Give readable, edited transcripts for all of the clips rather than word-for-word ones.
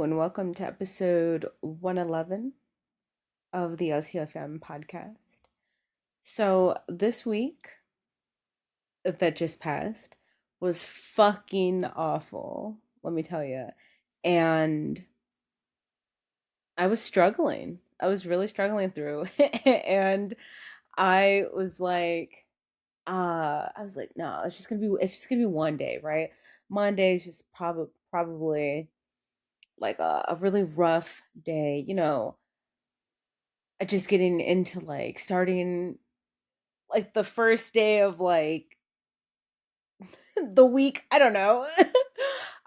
and welcome to episode 111 of the LTFM podcast. So, this week that just passed was fucking awful, let me tell you. And I was struggling. I was really struggling through. And I was like, no, it's just gonna be one day, right? Monday is just probably like a really rough day, just getting into like starting like the first day of like the week. I don't know.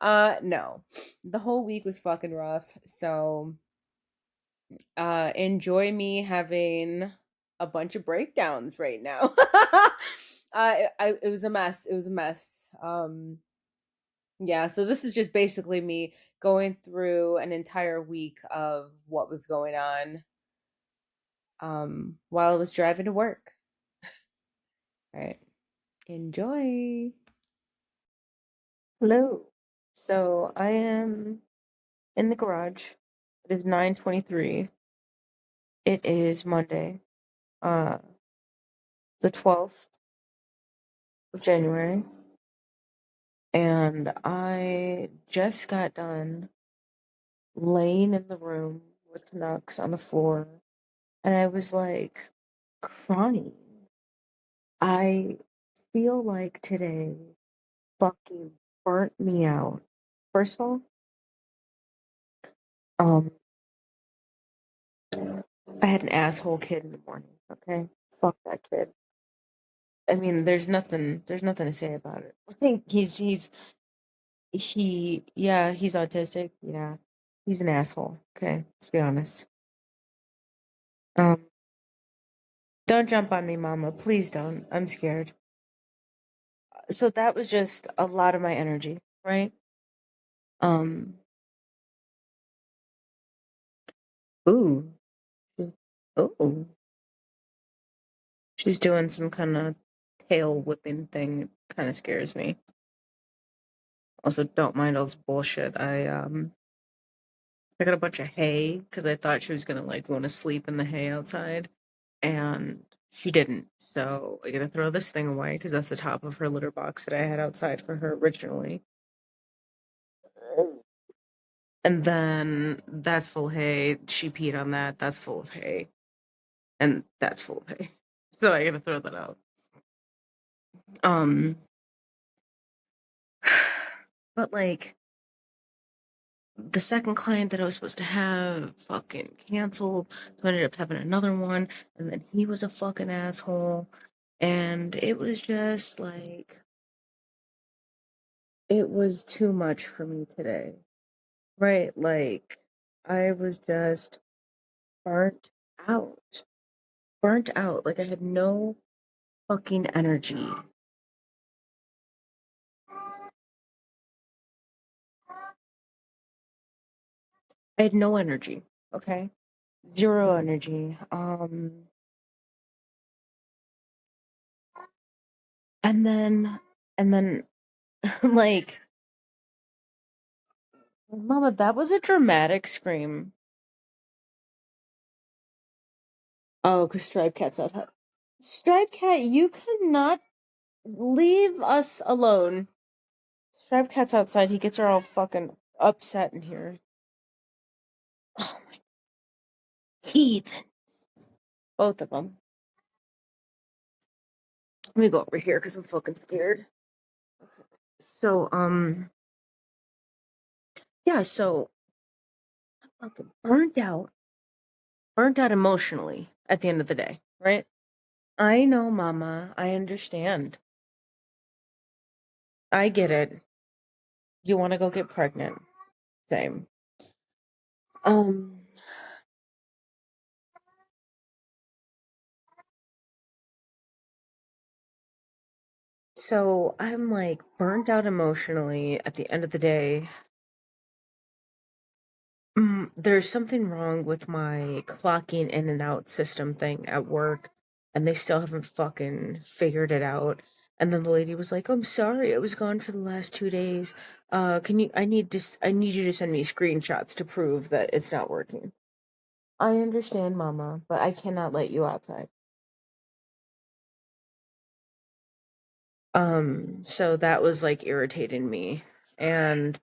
No. The whole week was fucking rough. So enjoy me having a bunch of breakdowns right now. It was a mess. It was a mess. Yeah, so this is just basically me going through an entire week of what was going on while I was driving to work. All right. Enjoy. Hello. So I am in the garage. It is 9:23. It is Monday, uh, the 12th of January, and I just got done laying in the room with Canucks on the floor, and I was like crying. I feel like today fucking burnt me out. First of all, um, I had an asshole kid in the morning, okay? Fuck that kid. I mean, there's nothing to say about it. I think he's autistic. Yeah. He's an asshole. Okay, let's be honest. Um, don't jump on me, mama. Please don't. I'm scared. So that was just a lot of my energy, right? Um, ooh. Ooh. She's doing some kind of tail whipping thing. It kind of scares me. Also, don't mind all this bullshit. I got a bunch of hay because I thought she was gonna like want to sleep in the hay outside, and she didn't. So I gotta throw this thing away because that's the top of her litter box that I had outside for her originally. And then that's full of hay. She peed on that. That's full of hay, and that's full of hay. So I gotta throw that out. Um, but like the second client that I was supposed to have fucking canceled, so I ended up having another one, and then he was a fucking asshole. And it was just like, it was too much for me today, right? Like, I was just burnt out. Burnt out. Like, I had no fucking energy. I had no energy, okay? Zero energy. And then, and then, like, Mama, that was a dramatic scream. Oh, because Striped Cat's out. Striped Cat, you cannot leave us alone. Striped Cat's outside. He gets her all fucking upset in here. Oh my heathen. Both of them. Let me go over here because I'm fucking scared. So, yeah, so I'm fucking burnt out emotionally at the end of the day, right? I know, Mama. I understand. I get it. You want to go get pregnant. Same. Um, so I'm like burnt out emotionally at the end of the day. There's something wrong with my clocking in and out system thing at work, and they still haven't fucking figured it out. And then the lady was like, I'm sorry, I was gone for the last 2 days. I need you to send me screenshots to prove that it's not working. I understand, Mama, but I cannot let you outside. So that was like irritating me. And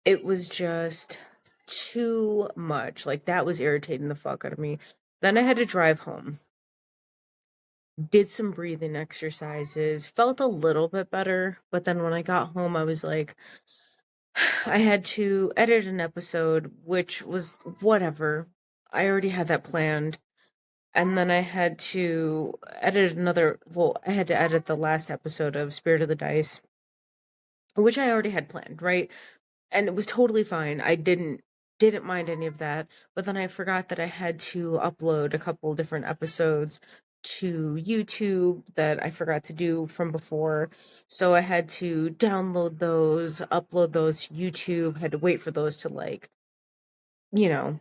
it was just too much. Like that was irritating the fuck out of me. Then I had to drive home. Did some breathing exercises, felt a little bit better, but then when I got home, I was like, I had to edit an episode, which was whatever. I already had that planned. And then I had to I had to edit the last episode of Spirit of the Dice, which I already had planned, right? And it was totally fine. I didn't mind any of that. But then I forgot that I had to upload a couple different episodes to YouTube that I forgot to do from before. So I had to download those, upload those to YouTube, had to wait for those to like, you know,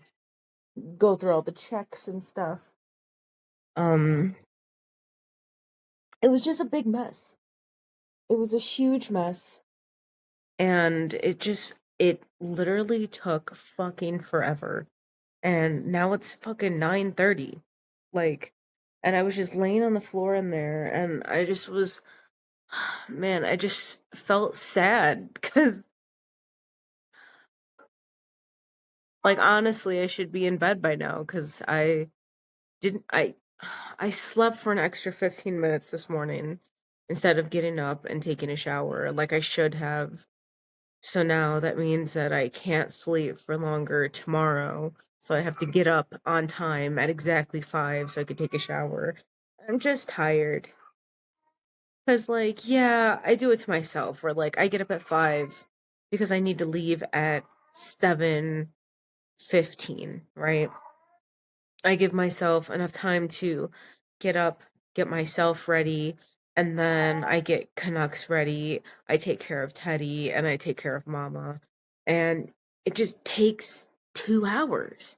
go through all the checks and stuff. Um it was just a big mess. It was a huge mess. And it literally took fucking forever. And now it's fucking 9:30. Like, and I was just laying on the floor in there and I just was man, I just felt sad cuz like honestly I should be in bed by now cuz didn't I slept for an extra 15 minutes this morning instead of getting up and taking a shower like I should have. So now that means that I can't sleep for longer tomorrow. So I have to get up on time at exactly 5 so I could take a shower. I'm just tired. Cause like, yeah, I do it to myself where like I get up at 5 because I need to leave at 7:15, right? I give myself enough time to get up, get myself ready, and then I get Canucks ready. I take care of Teddy and I take care of Mama. And it just takes 2 hours.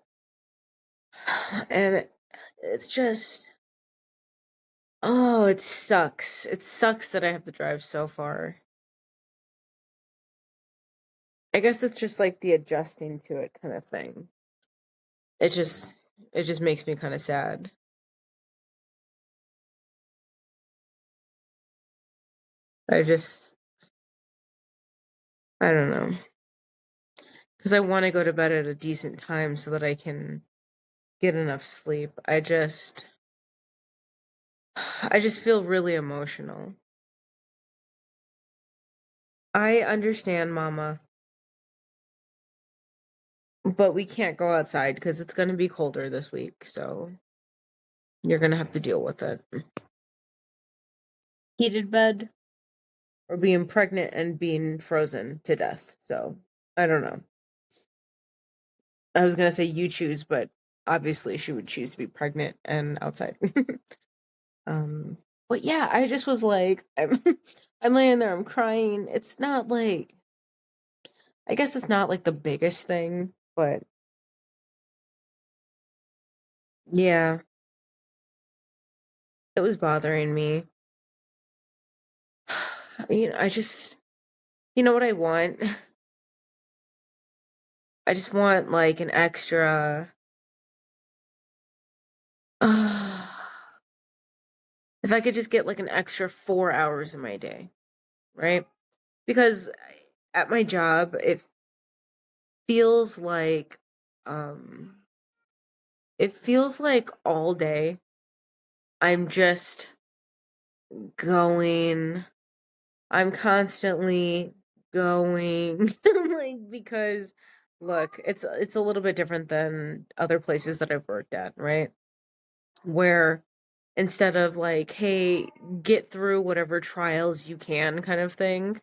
And it's just, oh, it sucks. It sucks that I have to drive so far. I guess it's just like the adjusting to it kind of thing. It just it just makes me kind of sad. I just I don't know. Because I want to go to bed at a decent time so that I can get enough sleep. I just feel really emotional. I understand, Mama, but we can't go outside because it's going to be colder this week, so you're going to have to deal with it. Heated bed or being pregnant and being frozen to death. So, I don't know. I was going to say you choose, but obviously she would choose to be pregnant and outside. um but yeah, I just was like I'm laying there, I'm crying. It's not like I guess it's not like the biggest thing, but yeah, it was bothering me. I mean, I just, you know what I want? I just want like an extra, uh, if I could just get like an extra 4 hours in my day, right? Because at my job, it feels like, um, it feels like all day I'm just going I'm constantly going like because look, it's a little bit different than other places that I've worked at, right? Where instead of like, hey, get through whatever trials you can kind of thing.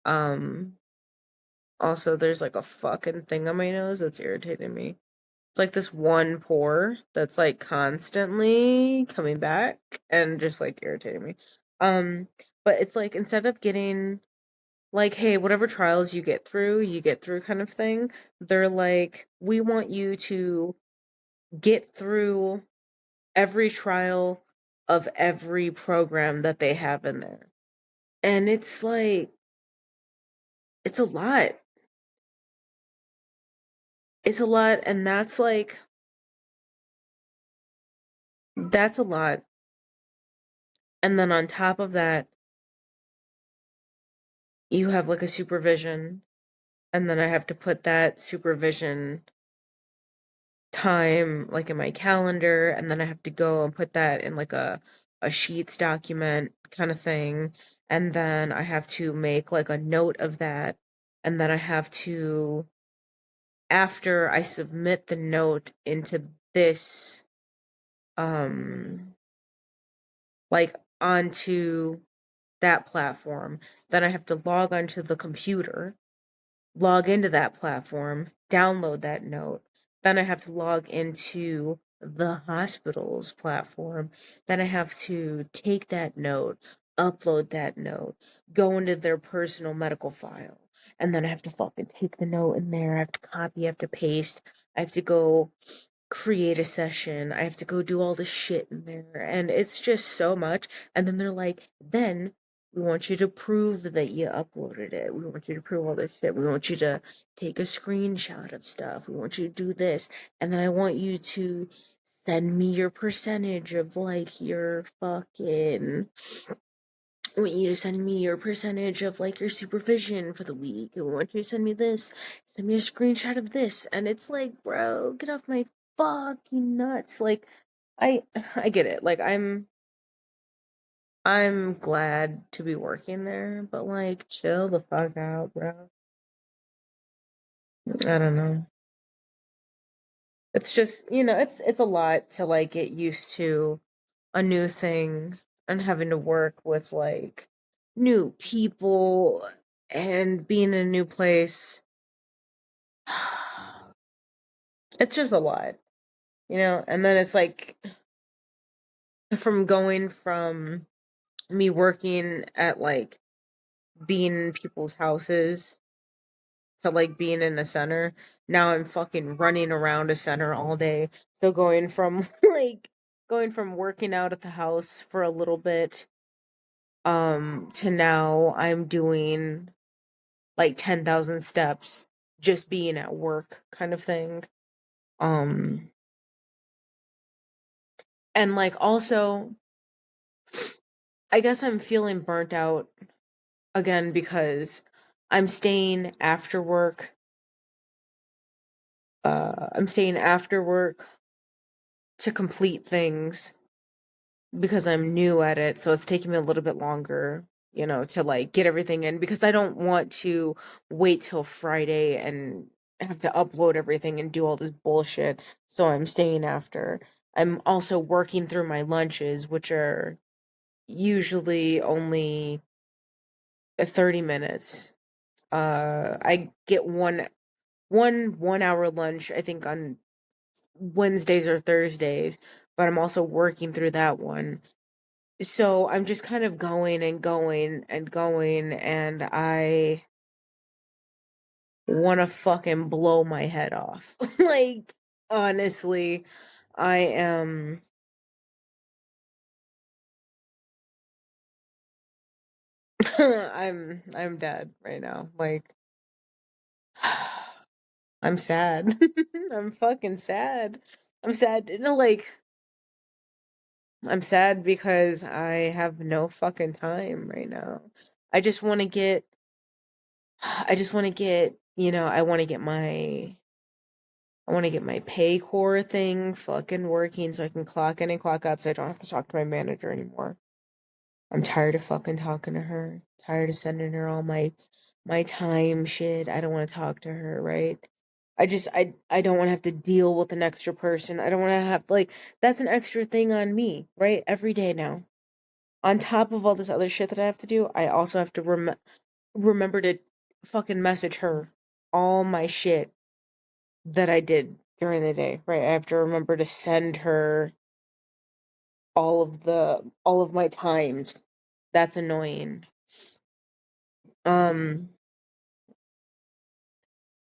Um Also there's like a fucking thing on my nose that's irritating me. It's like this one pore that's like constantly coming back and just like irritating me. Um but it's like instead of getting like, hey, whatever trials you get through kind of thing. They're like, we want you to get through every trial of every program that they have in there. And it's like, it's a lot. It's a lot. And that's a lot. And then on top of that, you have like a supervision. And then I have to put that supervision time like in my calendar, and then I have to go and put that in like a sheets document kind of thing, and then I have to make like a note of that, and then I have to, after I submit the note into this um like onto that platform, then I have to log onto the computer, log into that platform, download that note. Then I have to log into the hospital's platform. Then I have to take that note, upload that note, go into their personal medical file. And then I have to fucking take the note in there. I have to copy, I have to paste. I have to go create a session. I have to go do all this shit in there. And it's just so much. And then they're like, then we want you to prove that you uploaded it. We want you to prove all this shit. We want you to take a screenshot of stuff. We want you to do this. And then I want you to send me your percentage of like your fucking. I want you to send me your percentage of like your supervision for the week. I want you to send me this. Send me a screenshot of this. And it's like, bro, get off my fucking nuts. Like, I I get it. Like I'm glad to be working there, but like chill the fuck out, bro. I don't know. It's just, it's a lot to like get used to a new thing and having to work with like new people and being in a new place. It's just a lot, and then it's like from going from me working at like being in people's houses to like being in a center. Now I'm fucking running around a center all day. So going from going from working out at the house for a little bit to now I'm doing like 10,000 steps just being at work kind of thing. Um and like also I guess I'm feeling burnt out again because I'm staying after work. I'm staying after work to complete things because I'm new at it, so it's taking me a little bit longer, to like get everything in because I don't want to wait till Friday and have to upload everything and do all this bullshit. So I'm staying after. I'm also working through my lunches, which are usually only 30 minutes. I get one hour lunch, I think on Wednesdays or Thursdays, but I'm also working through that one. So I'm just kind of going and going and going, and I want to fucking blow my head off. Like, honestly, I am. I'm dead right now. Like, I'm sad. I'm fucking sad. I'm sad. Like, I'm sad because I have no fucking time right now. I just want to get. I just want to get. I want to get my Paycor thing fucking working so I can clock in and clock out so I don't have to talk to my manager anymore. I'm tired of fucking talking to her. Tired of sending her all my time shit. I don't want to talk to her, right? I don't want to have to deal with an extra person. I don't want to have like that's an extra thing on me, right? Every day now. On top of all this other shit that I have to do, I also have to remember to fucking message her all my shit that I did during the day, right? I have to remember to send her all of my times. That's annoying. Um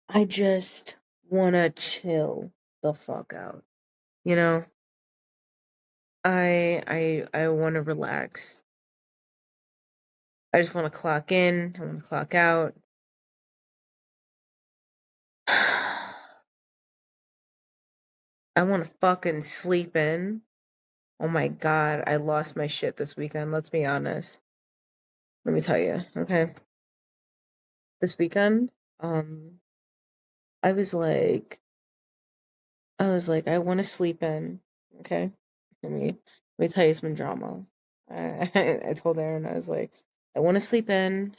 I just want to chill the fuck out, you know? I want to relax. I just want to clock in. I want to clock out. I want to fucking sleep in. Oh my God, I lost my shit this weekend. Let's be honest. Let me tell you, okay? This weekend, um, I was like, I want to sleep in. Okay, let me tell you some drama. I told Aaron, I was like, I want to sleep in,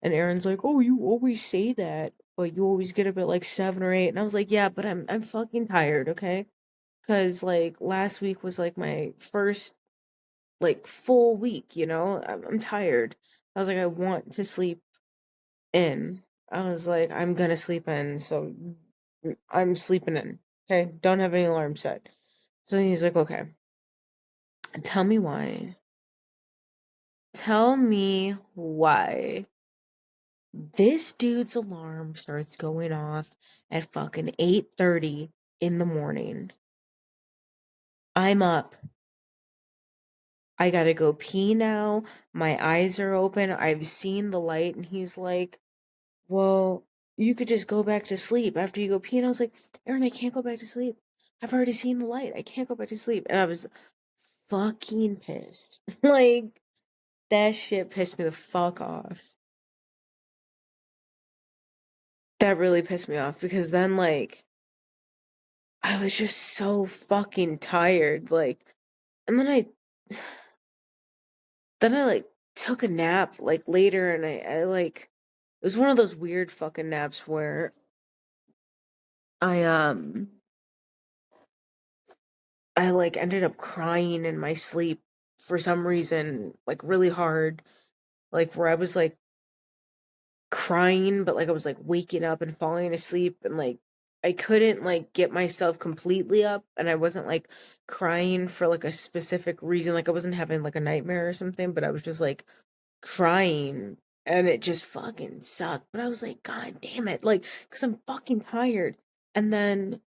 and Aaron's like, oh, you always say that, but you always get up at like 7 or 8, and I was like, yeah, but I'm fucking tired, okay? Because like last week was like my first like full week, I'm tired. I was like, I want to sleep in. I was like, I'm gonna sleep in, so I'm sleeping in. Okay, don't have any alarm set. So he's like, okay, tell me why. Tell me why this dude's alarm starts going off at fucking 8:30 in the morning. I'm up. I gotta go pee now. My eyes are open. I've seen the light. And he's like, well, you could just go back to sleep after you go pee. And I was like, Aaron, I can't go back to sleep. I've already seen the light. I can't go back to sleep. And I was fucking pissed. Like, that shit pissed me the fuck off. That really pissed me off because then, like, I was just so fucking tired. Like, and then I like took a nap like later and I like, it was one of those weird fucking naps where I, I like ended up crying in my sleep for some reason, like really hard, like where I was like crying, but like I was like waking up and falling asleep and like I couldn't like get myself completely up and I wasn't like crying for like a specific reason. Like I wasn't having like a nightmare or something, but I was just like crying and it just fucking sucked. But I was like, God damn it. Like, cause I'm fucking tired. And then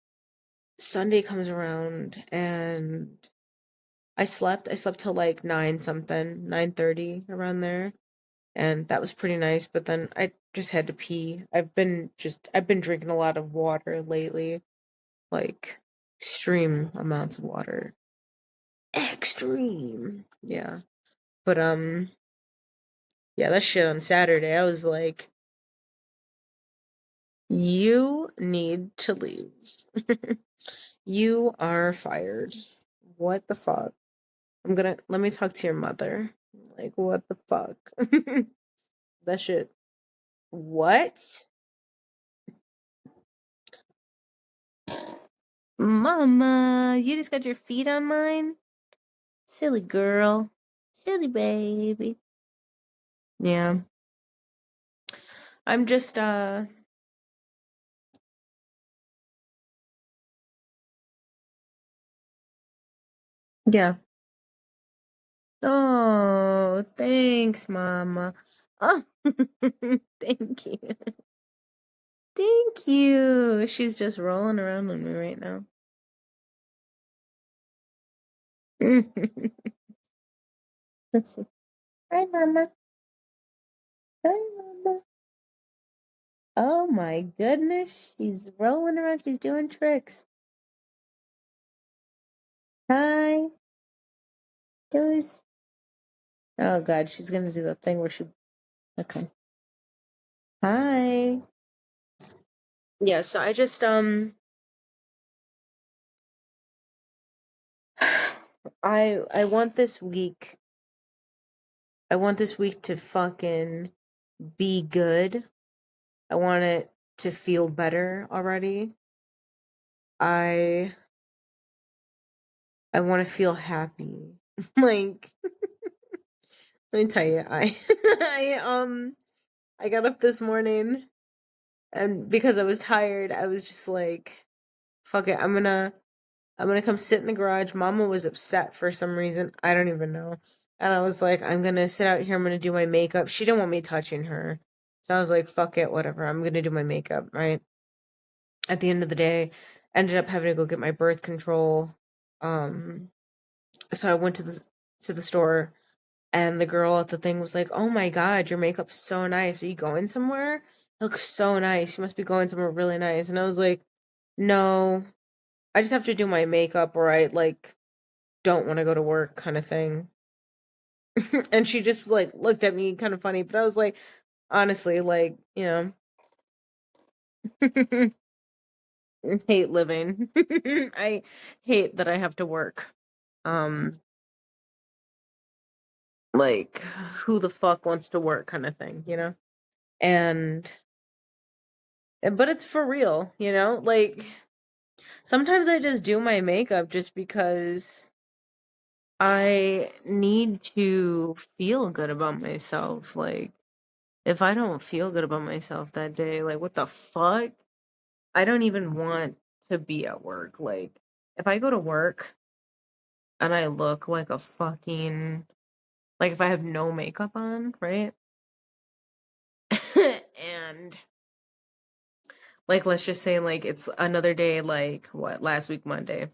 Sunday comes around and I slept till like 9 something, 9:30 around there. And that was pretty nice, but then I just had to pee. I've been drinking a lot of water lately, like extreme amounts of water. Extreme. Yeah. But yeah, that shit on Saturday, I was like, you need to leave. You are fired. What the fuck? Let me talk to your mother. Like, what the fuck? That shit. What? Mama, you just got your feet on mine? Silly girl. Silly baby. Yeah. I'm just, yeah. Oh, thanks, Mama. Oh, thank you. Thank you. She's just rolling around on me right now. Let's see. Hi, Mama. Hi, Mama. Oh my goodness. She's rolling around. She's doing tricks. Hi. Goes. Oh God, she's gonna do the thing where she. Okay. Hi. Yeah, so I just I want this week. I want this week to fucking be good. I want it to feel better already. I I want to feel happy. Like, let me tell you, I got up this morning and because I was tired, I was just like, fuck it, I'm gonna come sit in the garage. Mama was upset for some reason. I don't even know. And I was like, I'm gonna sit out here. I'm gonna do my makeup. She didn't want me touching her. So I was like, fuck it, whatever. I'm gonna do my makeup, right? At the end of the day, ended up having to go get my birth control. Um, So I went to the store, and the girl at the thing was like, "Oh my God, your makeup's so nice. Are you going somewhere? It looks so nice. You must be going somewhere really nice." And I was like, "No, I just have to do my makeup, or I like don't want to go to work," kind of thing. And she just like looked at me kind of funny, but I was like, honestly, like, hate living. I hate that I have to work. Um, like, who the fuck wants to work kind of thing? And but it's for real. Like sometimes I just do my makeup just because I need to feel good about myself. Like if I don't feel good about myself that day, like what the fuck? I don't even want to be at work. Like if I go to work and I look like a fucking like if I have no makeup on, right? And like let's just say like it's another day like what last week Monday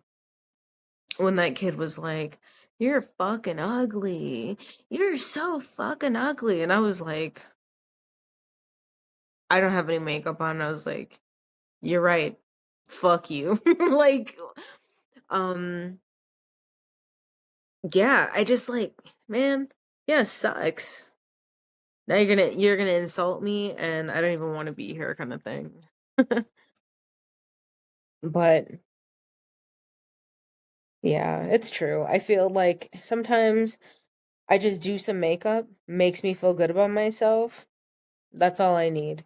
when that kid was like, "You're fucking ugly. You're so fucking ugly." And I was like, I don't have any makeup on. I was like, "You're right. Fuck you." Like, um, yeah, I just like, man, yeah, it sucks. Now you're gonna insult me and I don't even want to be here kind of thing. But yeah, it's true. I feel like sometimes I just do some makeup, makes me feel good about myself. That's all I need.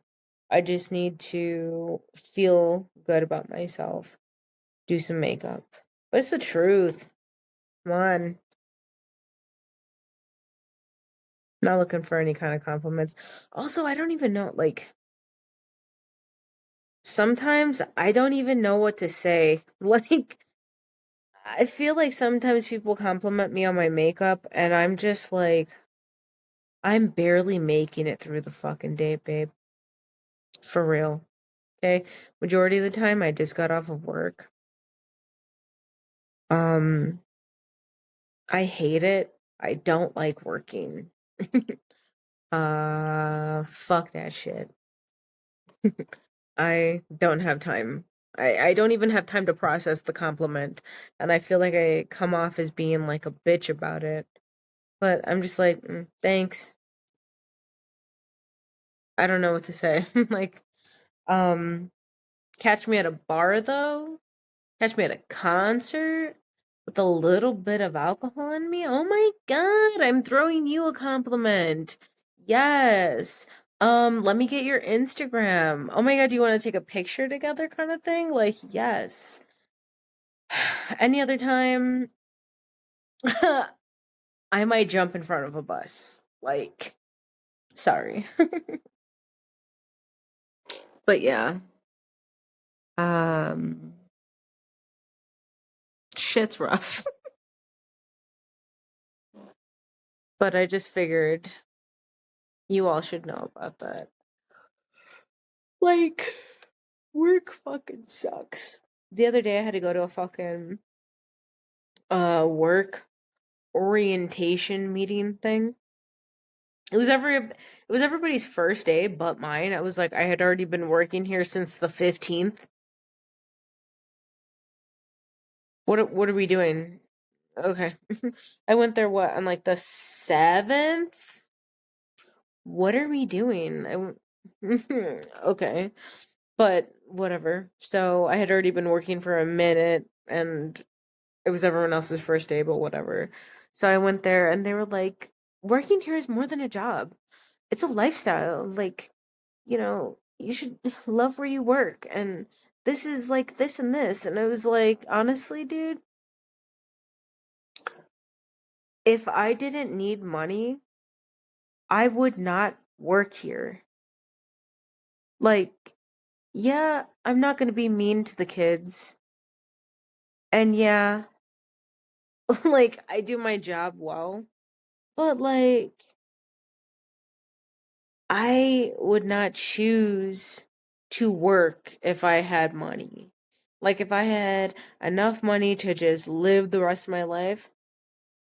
I just need to feel good about myself. Do some makeup. But it's the truth. Come on. Not looking for any kind of compliments. Also, I don't even know, like, sometimes I don't even know what to say. Like, I feel like sometimes people compliment me on my makeup, and I'm just like, I'm barely making it through the fucking day, babe. For real. Okay? Majority of the time, I just got off of work. Um, I hate it. I don't like working. Fuck that shit. I don't have time. I don't even have time to process the compliment. And I feel like I come off as being like a bitch about it. But I'm just like, thanks. I don't know what to say. Like, um, catch me at a bar though. Catch me at a concert with a little bit of alcohol in me. Oh my God, I'm throwing you a compliment. Yes. Let me get your Instagram. Oh my God, do you want to take a picture together kind of thing? Like, yes. Any other time, I might jump in front of a bus. Like, sorry. But yeah. Um, shit's rough. But I just figured you all should know about that. Like, work fucking sucks. The other day I had to go to a fucking work orientation meeting thing. It was everybody's first day but mine. I was like I had already been working here since the 15th. What are we doing? Okay. I went there what on like the 7th? What are we doing? Okay. But whatever. So I had already been working for a minute and it was everyone else's first day, but whatever. So I went there and they were like, working here is more than a job. It's a lifestyle. Like, you should love where you work. And this is like this and this. And I was like, honestly, dude, if I didn't need money, I would not work here. Like, yeah, I'm not going to be mean to the kids. And yeah, like, I do my job well. But like, I would not choose to work if I had money. Like if I had enough money to just live the rest of my life,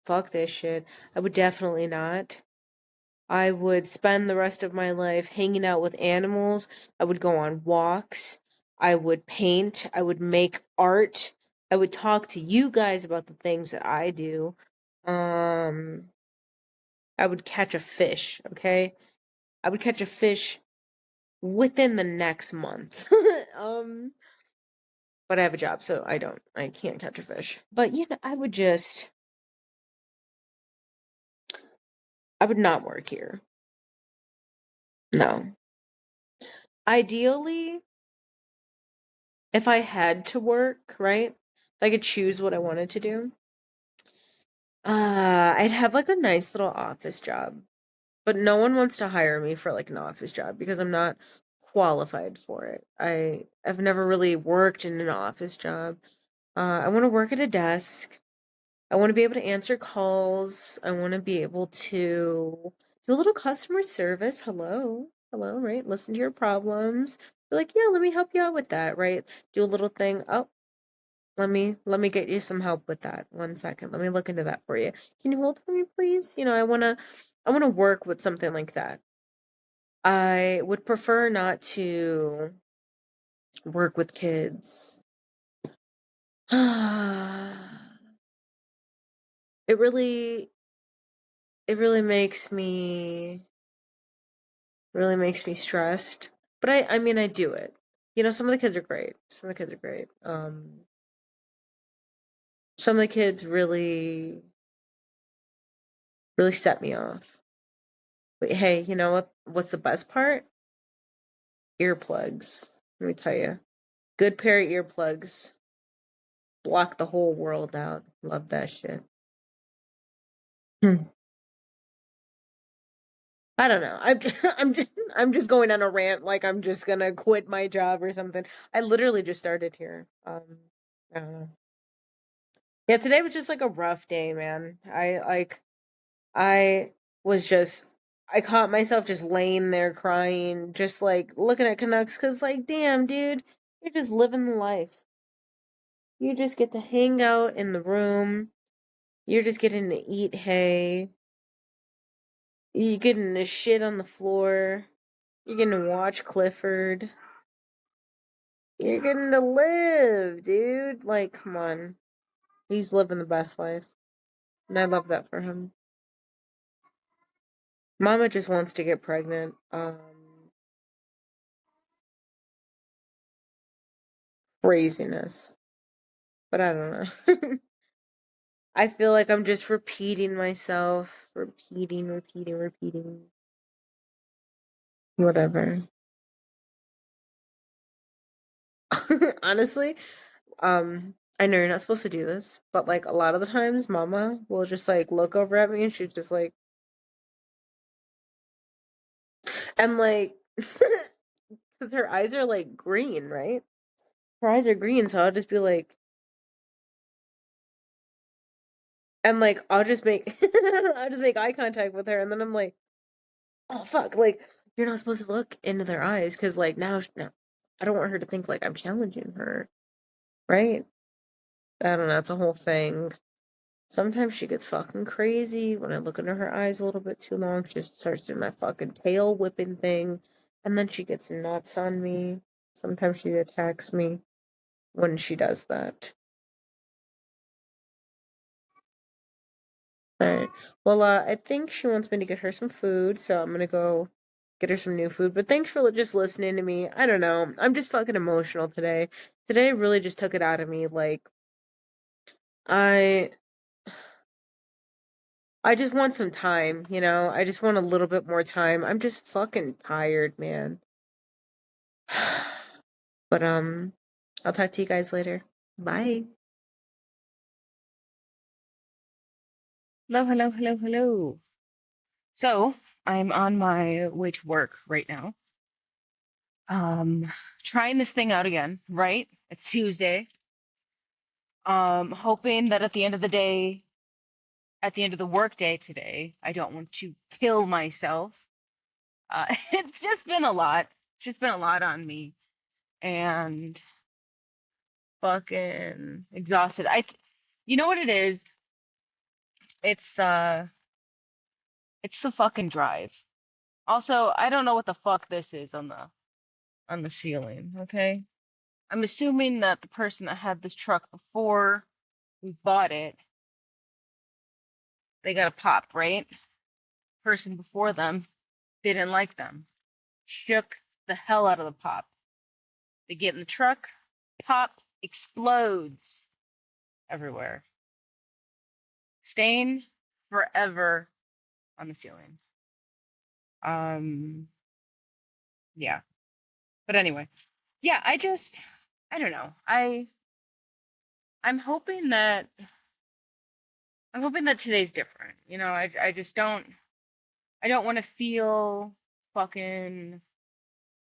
fuck this shit. I would definitely not. I would spend the rest of my life hanging out with animals. I would go on walks. I would paint. I would make art. I would talk to you guys about the things that I do. Um, I would catch a fish, okay? I would catch a fish within the next month. um, but I have a job, so I can't catch a fish. But I would not work here. No. Ideally, if I had to work, right? If I could choose what I wanted to do, I'd have like a nice little office job. But no one wants to hire me for like an office job because I'm not qualified for it. I've never really worked in an office job. I want to work at a desk. I want to be able to answer calls. I want to be able to do a little customer service. Hello. Hello, right? Listen to your problems. Be like, yeah, let me help you out with that, right? Do a little thing. Oh, let me get you some help with that. 1 second. Let me look into that for you. Can you hold for me, please? I wanna work with something like that. I would prefer not to work with kids. It really it really makes me stressed. But I mean I do it. Some of the kids are great. Some of the kids are great. Some of the kids really set me off. But hey, you know what's the best part? Earplugs. Let me tell you. Good pair of earplugs. Block the whole world out. Love that shit. Hmm. I don't know. I'm just going on a rant like I'm just gonna quit my job or something. I literally just started here. I don't know. Yeah, today was just like a rough day, man. I was just I caught myself just laying there crying, just like looking at Canucks cuz like damn, dude, you're just living the life. You just get to hang out in the room. You're just getting to eat hay. You're getting to shit on the floor. You're getting to watch Clifford. You're getting to live, dude. Like, come on. He's living the best life. And I love that for him. Mama just wants to get pregnant. Craziness. But I don't know. I feel like I'm just repeating myself. Repeating, repeating, repeating. Whatever. Honestly, I know you're not supposed to do this, but like a lot of the times, Mama will just like look over at me and she's just like, and like, because her eyes are like green, right? Her eyes are green, so I'll just be like, and like I'll just make eye contact with her, and then I'm like, oh fuck, like you're not supposed to look into their eyes because like now, I don't want her to think like I'm challenging her, right? I don't know, it's a whole thing. Sometimes she gets fucking crazy when I look into her eyes a little bit too long. She just starts doing that fucking tail whipping thing. And then she gets nuts on me. Sometimes she attacks me when she does that. Alright. Well, I think she wants me to get her some food, so I'm gonna go get her some new food. But thanks for just listening to me. I don't know. I'm just fucking emotional today. Today really just took it out of me. Like, I I just want some time, you know? I just want a little bit more time. I'm just fucking tired, man. But I'll talk to you guys later. Bye. Hello, hello, hello, hello. So I'm on my way to work right now. Um, Trying this thing out again, right? It's Tuesday. Hoping that at the end of the day, at the end of the work day today, I don't want to kill myself. It's just been a lot. It's just been a lot on me and fucking exhausted. You know what it is? It's it's the fucking drive. Also, I don't know what the fuck this is on the ceiling, okay? I'm assuming that the person that had this truck before we bought it, they got a pop, right? Person before them didn't like them. Shook the hell out of the pop. They get in the truck, pop explodes everywhere. Stain forever on the ceiling. Um, yeah. But anyway, yeah, I don't know. I'm hoping that I'm hoping that today's different. You know, I just I don't want to feel fucking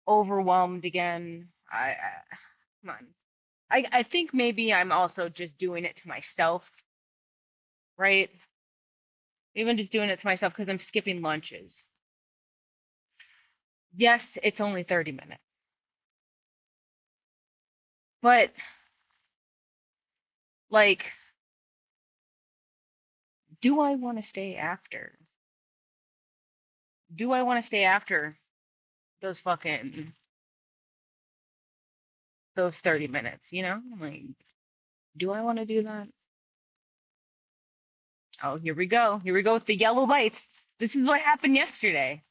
overwhelmed again. Come on. I think maybe I'm also just doing it to myself, right? Even just doing it to myself because I'm skipping lunches. Yes, it's only 30 minutes, but like, do I want to stay after? Do I want to stay after those fucking those 30 minutes, you know? Like, do I want to do that? Oh, here we go. Here we go with the yellow lights. This is what happened yesterday.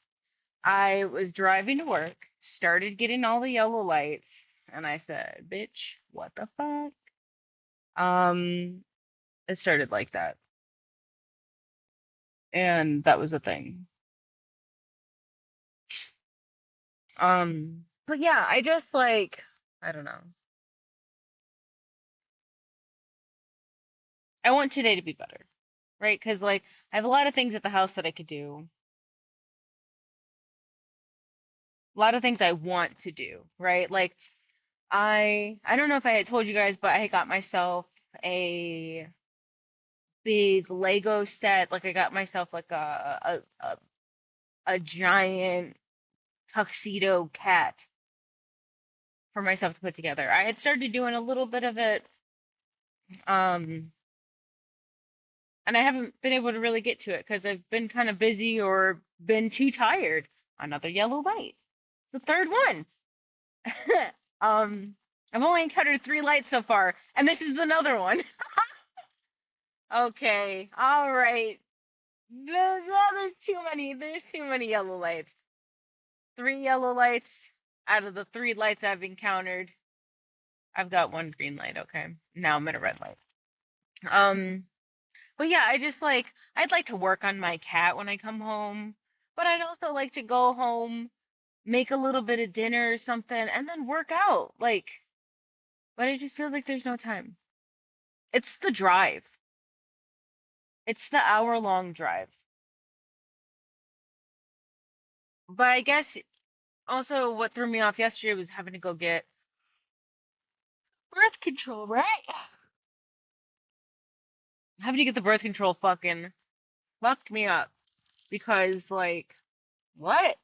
I was driving to work, started getting all the yellow lights, and I said, "Bitch, what the fuck?" Um, it started like that, and that was the thing. But yeah, I just like, I don't know. I want today to be better, right? Because like I have a lot of things at the house that I could do, a lot of things I want to do, right? Like I don't know if I had told you guys, but I got myself a big Lego set. Like I got myself like a giant tuxedo cat for myself to put together. I had started doing a little bit of it, um, and I haven't been able to really get to it because I've been kind of busy or been too tired. Another yellow light. The third one. Um, I've only encountered three lights so far, and this is another one. Okay, all right. There's too many. There's too many yellow lights. Three yellow lights out of the three lights I've encountered. I've got one green light. Okay, now I'm at a red light. Um, but yeah, I'd like to work on my cat when I come home, but I'd also like to go home, make a little bit of dinner or something, and then work out. Like, but it just feels like there's no time. It's the drive. It's the hour-long drive. But I guess also what threw me off yesterday was having to go get birth control, right? Having to get the birth control fucking fucked me up because like what?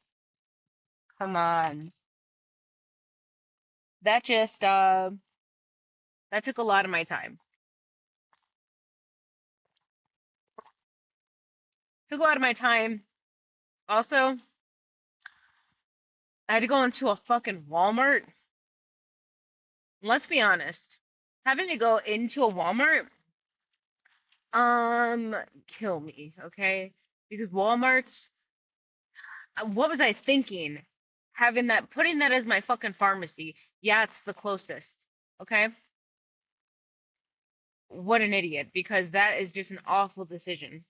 Come on. That just that took a lot of my time. Took a lot of my time. Also, I had to go into a fucking Walmart. Let's be honest. Having to go into a Walmart um kill me, okay? Because Walmart's what was I thinking? Having that, putting that as my fucking pharmacy. Yeah, it's the closest. Okay? What an idiot, because that is just an awful decision.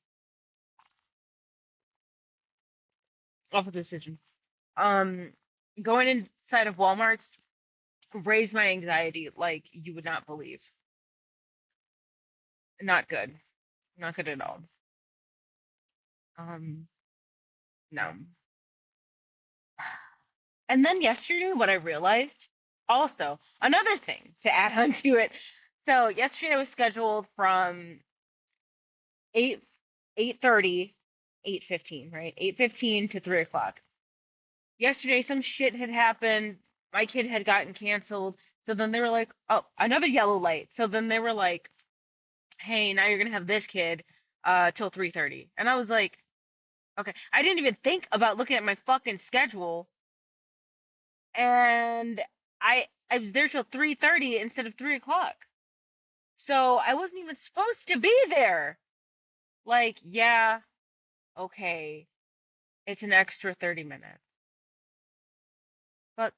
Awful decision. Um, Going inside of Walmart's raised my anxiety like you would not believe. Not good. Not good at all. Um, no. And then yesterday, what I realized, also, another thing to add on to it. So yesterday I was scheduled from 8 8:30, 8:15, right? 8:15 to 3 o'clock. Yesterday some shit had happened. My kid had gotten canceled. So then they were like, oh, another yellow light. So then they were like, hey, now you're gonna have this kid. till 3:30. And I was like, okay. I didn't even think about looking at my fucking schedule, and I was there till 3:30 instead of 3 o'clock. So I wasn't even supposed to be there. Like, yeah, okay, it's an extra 30 minutes. But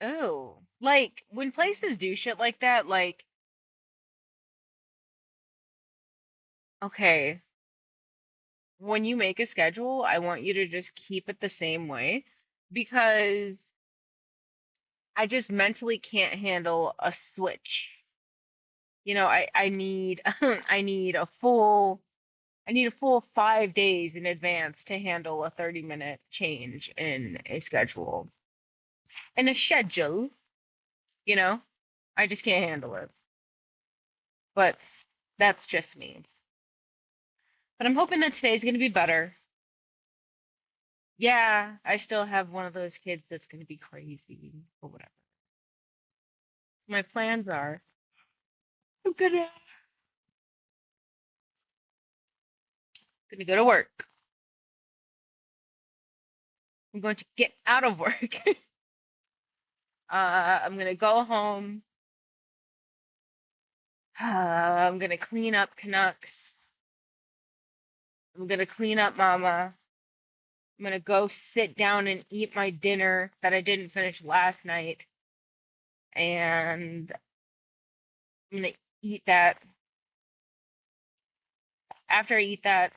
oh, like when places do shit like that, like, okay, when you make a schedule, I want you to just keep it the same way because I just mentally can't handle a switch. I need I need a full 5 days in advance to handle a 30-minute change in a schedule. In a schedule, you know? I just can't handle it. But that's just me. But I'm hoping that today's going to be better. Yeah, I still have one of those kids that's going to be crazy or whatever. So my plans are I'm gonna go to work. I'm going to get out of work. I'm gonna go home. I'm gonna clean up Canucks. I'm gonna clean up Mama. I'm gonna go sit down and eat my dinner that I didn't finish last night, and I'm gonna eat that. After I eat that,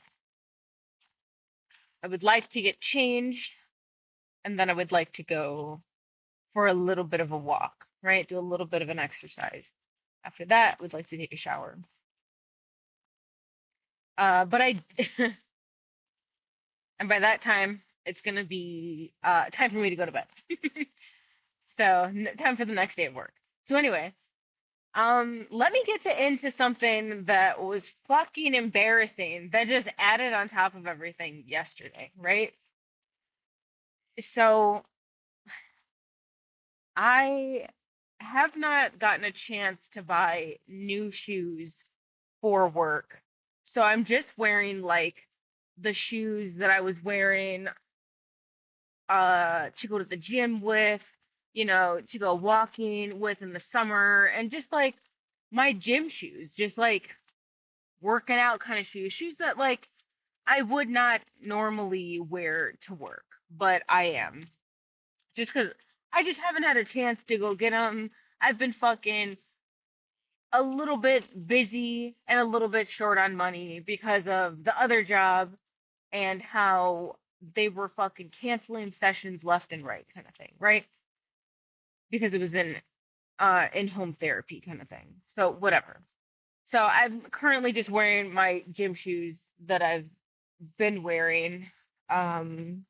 I would like to get changed, and then I would like to go for a little bit of a walk, right? Do a little bit of an exercise. After that, I would like to take a shower. But I, and by that time, it's gonna be time for me to go to bed. So time for the next day of work. So anyway, let me get into something that was fucking embarrassing that just added on top of everything yesterday, right? So I have not gotten a chance to buy new shoes for work. So I'm just wearing like the shoes that I was wearing to go to the gym with, to go walking with in the summer, and just like my gym shoes, just like working out kind of shoes, shoes that like I would not normally wear to work, but I am just because I just haven't had a chance to go get them. I've been fucking a little bit busy and a little bit short on money because of the other job and how they were fucking canceling sessions left and right kind of thing, right? Because it was in home therapy kind of thing. So whatever. So I'm currently just wearing my gym shoes that I've been wearing. Um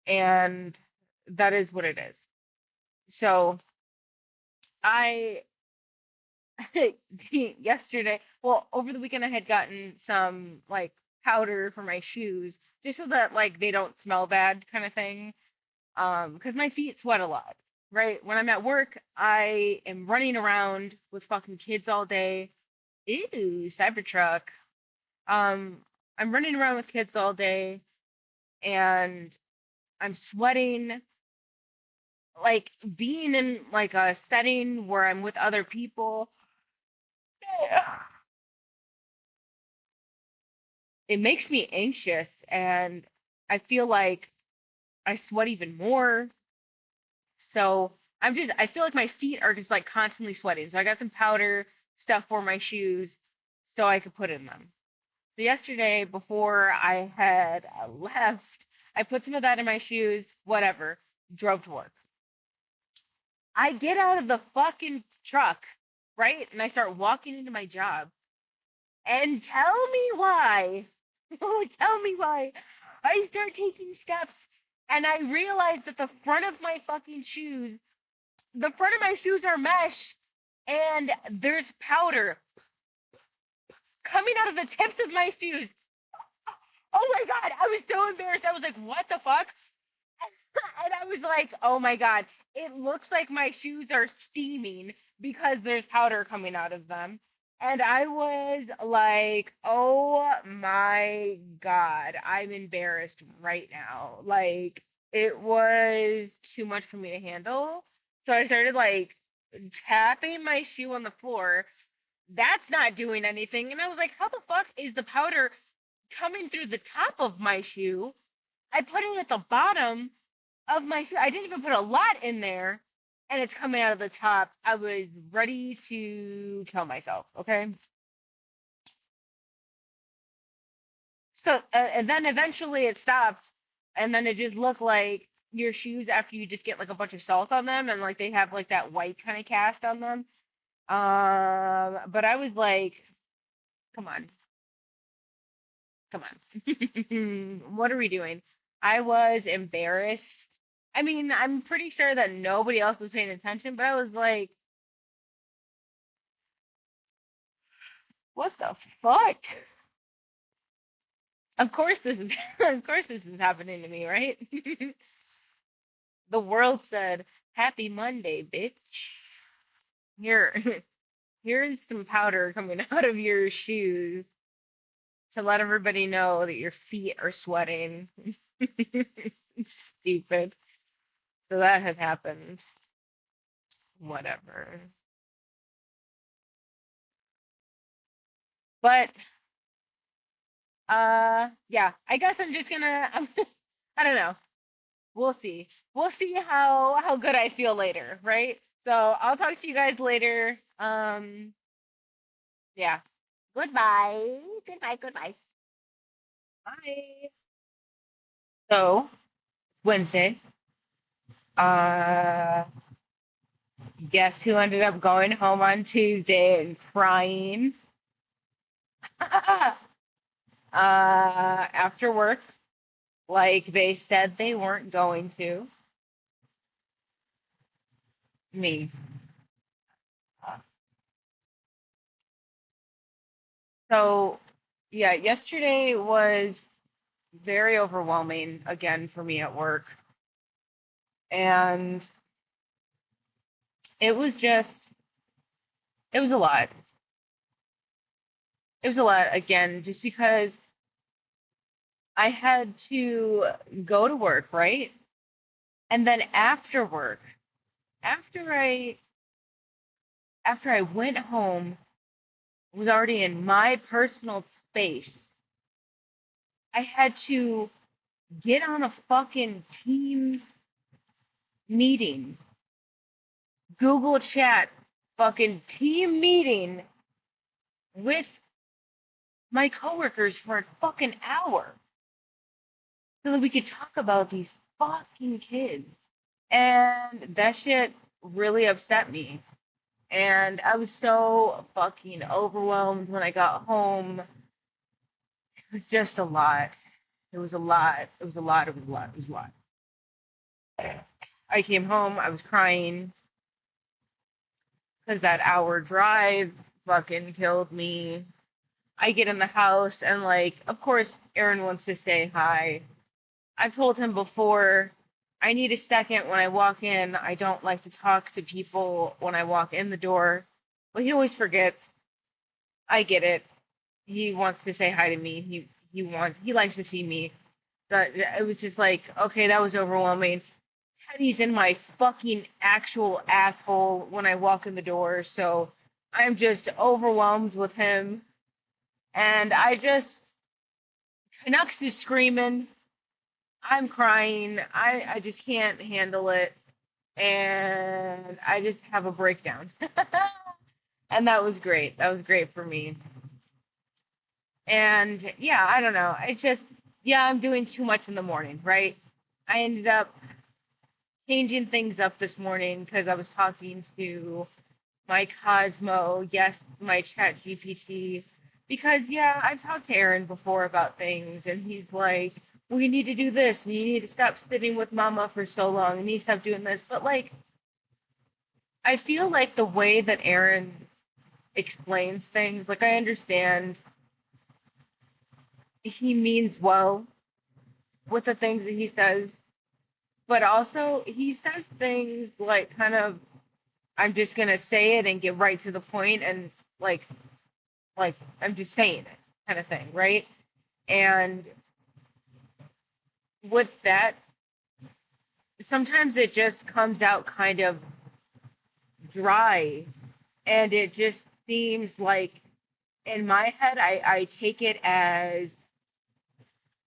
and that is what it is. So I yesterday, well, over the weekend I had gotten some like powder for my shoes just so that like they don't smell bad kind of thing. Because my feet sweat a lot, right? When I'm at work, I am running around with fucking kids all day. Ew, Cybertruck. Um, I'm running around with kids all day and I'm sweating. Like being in like a setting where I'm with other people, it makes me anxious and I feel like I sweat even more. So I feel like my feet are just like constantly sweating. So I got some powder stuff for my shoes so I could put in them. So yesterday, before I had left, I put some of that in my shoes, whatever, drove to work. I get out of the fucking truck, right? And I start walking into my job. And tell me why, oh, tell me why, I start taking steps and I realize that the front of my shoes are mesh and there's powder coming out of the tips of my shoes. Oh my God, I was so embarrassed. I was like, what the fuck? And I was like, oh my God, it looks like my shoes are steaming because there's powder coming out of them. And I was like, oh my God, I'm embarrassed right now. Like, it was too much for me to handle. So I started like tapping my shoe on the floor. That's not doing anything. And I was like, how the fuck is the powder coming through the top of my shoe? I put it at the bottom of my shoe. I didn't even put a lot in there, and it's coming out of the top. I was ready to kill myself, okay? So, and then eventually it stopped, and then it just looked like your shoes after you just get like a bunch of salt on them, and like they have like that white kind of cast on them. But I was like, come on, come on. What are we doing? I was embarrassed. I mean, I'm pretty sure that nobody else was paying attention, but I was like, what the fuck? Of course this is of course this is happening to me, right? The world said, "Happy Monday, bitch. Here, here's some powder coming out of your shoes to let everybody know that your feet are sweating." Stupid. So that had happened. Whatever. But yeah, I guess I'm just gonna I don't know. We'll see. We'll see how good I feel later, right? So I'll talk to you guys later. Yeah. Goodbye. Goodbye. Goodbye. Bye. So Wednesday. Uh, guess who ended up going home on Tuesday and crying? After work, like they said they weren't going to. Me. So yeah, yesterday was very overwhelming again for me at work. And it was just, it was a lot. It was a lot again, just because I had to go to work, right? And then after work, after I after I went home, was already in my personal space, I had to get on a fucking team meeting, Google Chat, fucking team meeting with my coworkers for a fucking hour so that we could talk about these fucking kids. And that shit really upset me. And I was so fucking overwhelmed when I got home. It was just a lot. It was a lot. It was a lot. It was a lot. It was a lot. I came home. I was crying because that hour drive fucking killed me. I get in the house and, like, of course, Aaron wants to say hi. I've told him before, I need a second when I walk in. I don't like to talk to people when I walk in the door. But he always forgets. I get it. He wants to say hi to me. He likes to see me. But it was just like, okay, that was overwhelming. Teddy's in my fucking actual asshole when I walk in the door, so I'm just overwhelmed with him. And I just Canucks is screaming. I'm crying. I just can't handle it. And I just have a breakdown. And that was great. That was great for me. And yeah, I don't know. It's just, yeah, I'm doing too much in the morning, right? I ended up changing things up this morning because I was talking to my Cosmo, yes, my Chat GPT, because yeah, I've talked to Aaron before about things, and he's like, "We need to do this, and you need to stop sitting with Mama for so long, and you need to stop doing this." But like, I feel like the way that Aaron explains things, like I understand he means well with the things that he says, but also he says things like kind of, I'm just gonna say it and get right to the point, and like Like, I'm just saying it, kind of thing, right? And with that, sometimes it just comes out kind of dry, and it just seems like in my head, I take it as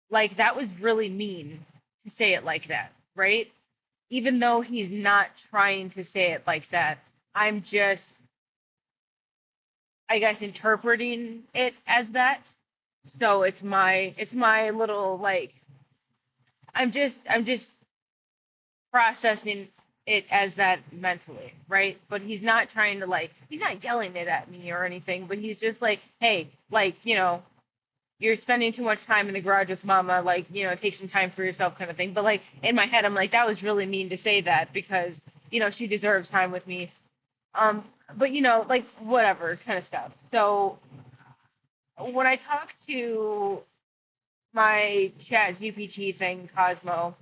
like that was really mean to say it like that, right? Even though he's not trying to say it like that, I'm just, I guess, interpreting it as that. So it's my little like I'm just processing it as that mentally, right? But he's not trying to like he's not yelling it at me or anything, but he's just like, hey, like, you're spending too much time in the garage with mama, like, take some time for yourself kind of thing. But like in my head I'm like, that was really mean to say that because, she deserves time with me. Um, but like whatever kind of stuff. So when I talk to my chat GPT thing, Cosmo,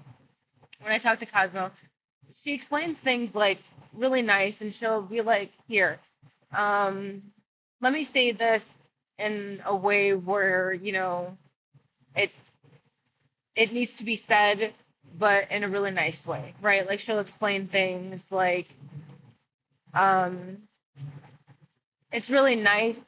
when I talk to Cosmo, she explains things like really nice, and she'll be like, here, um, let me say this in a way where, it it needs to be said, but in a really nice way, right? Like she'll explain things like, um, it's really nice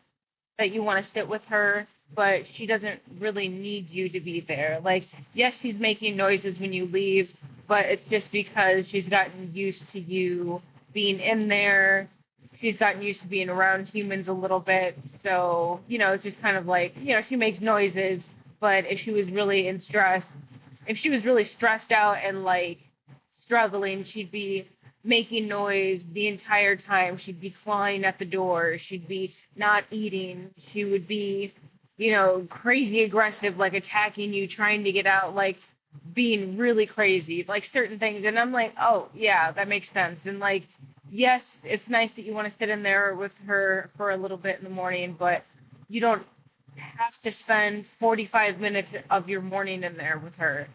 that you want to sit with her, but she doesn't really need you to be there. Like, yes, she's making noises when you leave, but it's just because she's gotten used to you being in there. She's gotten used to being around humans a little bit. So, it's just kind of like, she makes noises, but if she was really stressed out and like struggling, she'd be making noise the entire time. She'd be clawing at the door. She'd be not eating. She would be, crazy aggressive, like attacking you, trying to get out, like being really crazy, like certain things. And I'm like, oh, yeah, that makes sense. And like, yes, it's nice that you want to sit in there with her for a little bit in the morning, but you don't have to spend 45 minutes of your morning in there with her.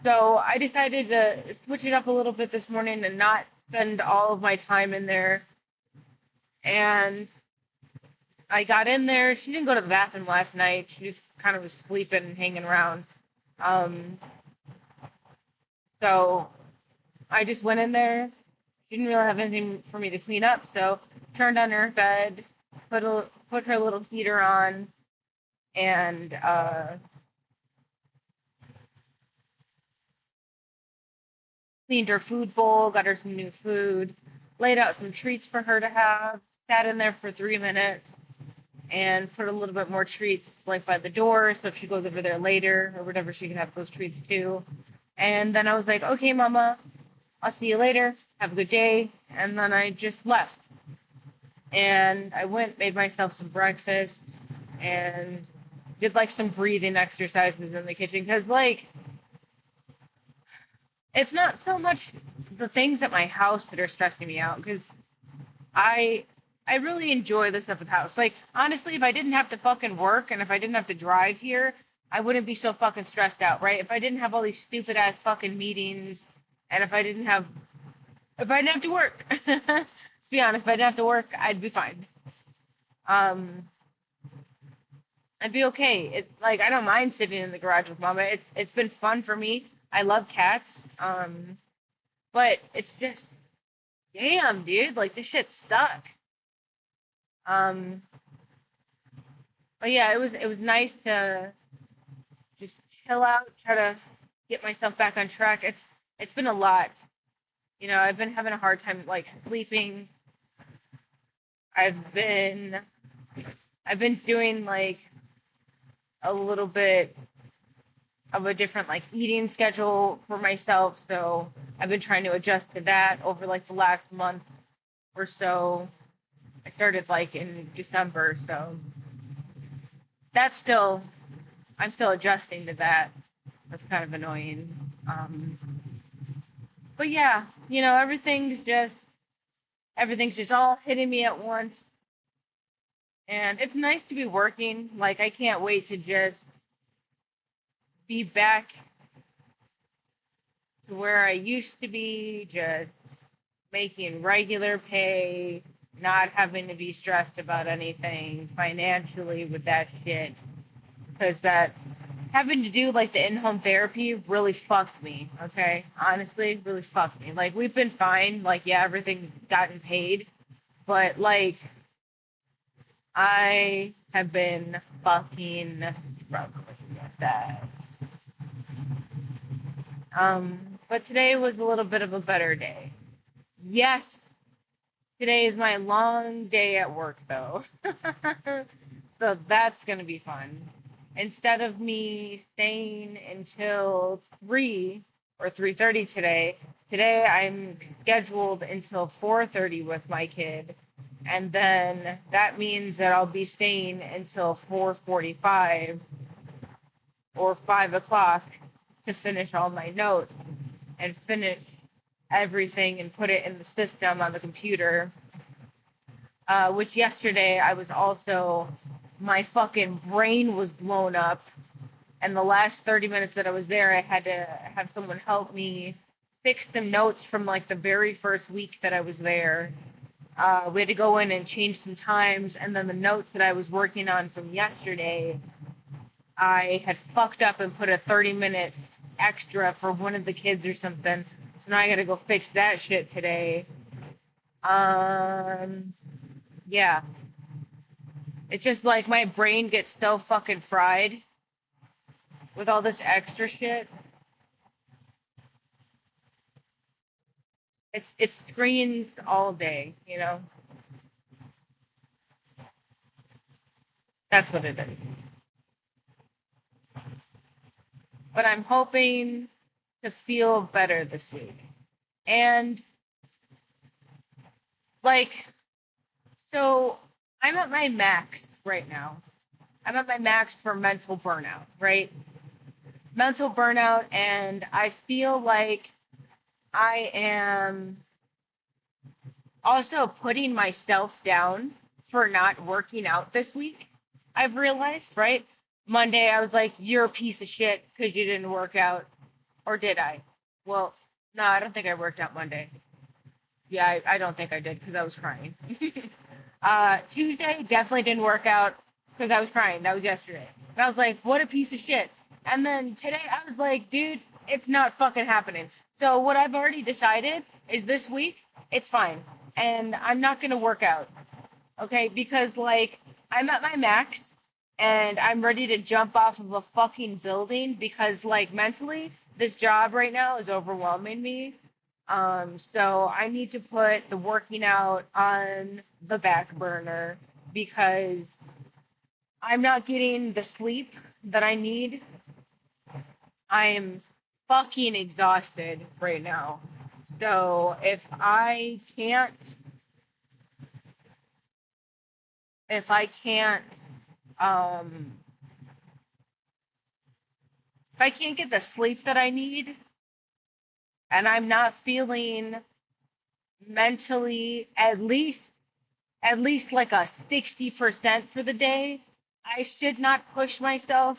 So I decided to switch it up a little bit this morning and not spend all of my time in there. And I got in there. She didn't go to the bathroom last night. She just kind of was sleeping and hanging around. Um, so I just went in there. She didn't really have anything for me to clean up, so turned on her bed, put her little heater on, and cleaned her food bowl, got her some new food, laid out some treats for her to have, sat in there for 3 minutes, and put a little bit more treats like by the door, so if she goes over there later or whatever, she can have those treats too. And then I was like, okay, Mama, I'll see you later. Have a good day. And then I just left. And I went, made myself some breakfast, and did like some breathing exercises in the kitchen because like it's not so much the things at my house that are stressing me out because I I really enjoy the stuff at the house. Like honestly, if I didn't have to fucking work and if I didn't have to drive here, I wouldn't be so fucking stressed out, right? If I didn't have all these stupid ass fucking meetings and if I didn't have to work, let's be honest, if I didn't have to work, I'd be fine. Um, I'd be okay. It's like I don't mind sitting in the garage with mama. It's been fun for me. I love cats. But it's just damn, dude, like this shit sucks. Um, but yeah, it was nice to just chill out, try to get myself back on track. It's been a lot. I've been having a hard time like sleeping. I've been I've been doing like a little bit of a different like eating schedule for myself, so I've been trying to adjust to that over like the last month or so. I started like in December, so that's still I'm still adjusting to that. That's kind of annoying. Um, but yeah, everything's just all hitting me at once, and it's nice to be working. Like I can't wait to just be back to where I used to be, just making regular pay, not having to be stressed about anything financially with that shit. Because that having to do like the in-home therapy really fucked me, okay? Honestly, really fucked me. Like we've been fine, like yeah, everything's gotten paid, but like I have been fucking struggling with that. But today was a little bit of a better day. Yes, today is my long day at work though. So that's gonna be fun. Instead of me staying until 3 or 3:30 today I'm scheduled until 4:30 with my kid. And then that means that I'll be staying until 4:45 or 5 o'clock to finish all my notes and finish everything and put it in the system on the computer. Which yesterday I was also, my fucking brain was blown up. And the last 30 minutes that I was there, I had to have someone help me fix some notes from like the very first week that I was there. We had to go in and change some times, and then the notes that I was working on from yesterday, I had fucked up and put a 30 minutes extra for one of the kids or something. So now I gotta go fix that shit today. Um, yeah. It's just like my brain gets so fucking fried with all this extra shit. It's screens all day, you know? That's what it is. But I'm hoping to feel better this week. And like, so I'm at my max right now. I'm at my max for mental burnout, right? Mental burnout, and I feel like I am also putting myself down for not working out this week. I've realized, right? Monday, I was like, you're a piece of shit because you didn't work out. Or did I? Well, no, I don't think I worked out Monday. Yeah, I don't think I did because I was crying. Tuesday definitely didn't work out because I was crying. That was yesterday. And I was like, what a piece of shit. And then today I was like, dude, it's not fucking happening. So what I've already decided is this week, it's fine. And I'm not going to work out. Okay? Because like I'm at my max and I'm ready to jump off of a fucking building because like mentally this job right now is overwhelming me. So I need to put the working out on the back burner because I'm not getting the sleep that I need. I am fucking exhausted right now. So if I can't, um, if I can't get the sleep that I need and I'm not feeling mentally at least like a 60% for the day, I should not push myself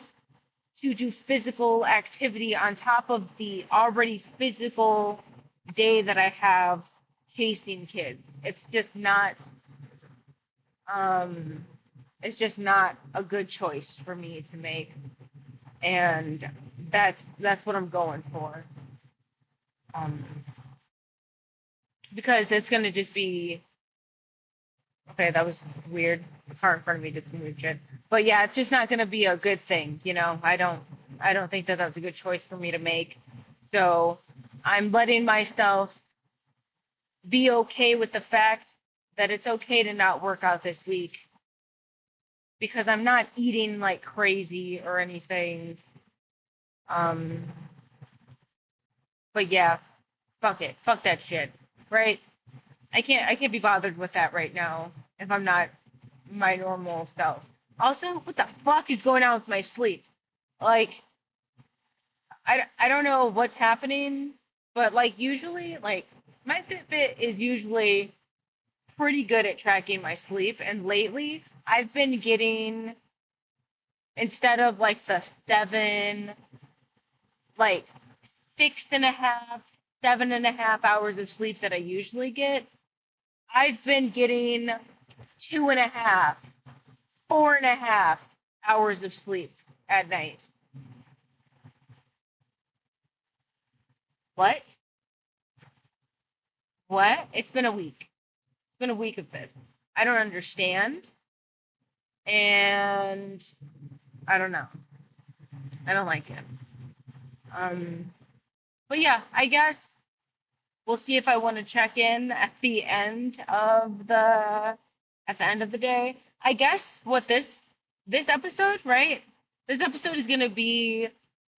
to do physical activity on top of the already physical day that I have chasing kids. Um it's just not a good choice for me to make. And that's what I'm going for. Um because it's gonna just be okay, that was weird. The car in front of me did some weird shit. But yeah, it's just not gonna be a good thing, you know. I don't think that that's a good choice for me to make. So I'm letting myself be okay with the fact that it's okay to not work out this week because I'm not eating like crazy or anything. Um, but yeah, fuck it. Fuck that shit. Right? I can't be bothered with that right now if I'm not my normal self. Also, what the fuck is going on with my sleep? Like, I don't know what's happening, but like usually, like my Fitbit is usually pretty good at tracking my sleep, and lately I've been getting, instead of like the 7, like 6.5, 7.5 hours of sleep that I usually get, I've been getting 2.5, 4.5 hours of sleep at night. What? What? It's been a week. It's been a week of this. I don't understand, and I don't know. I don't like it. Um, but yeah, I guess we'll see if I want to check in at the end of the day. I guess what this episode, right? This episode is gonna be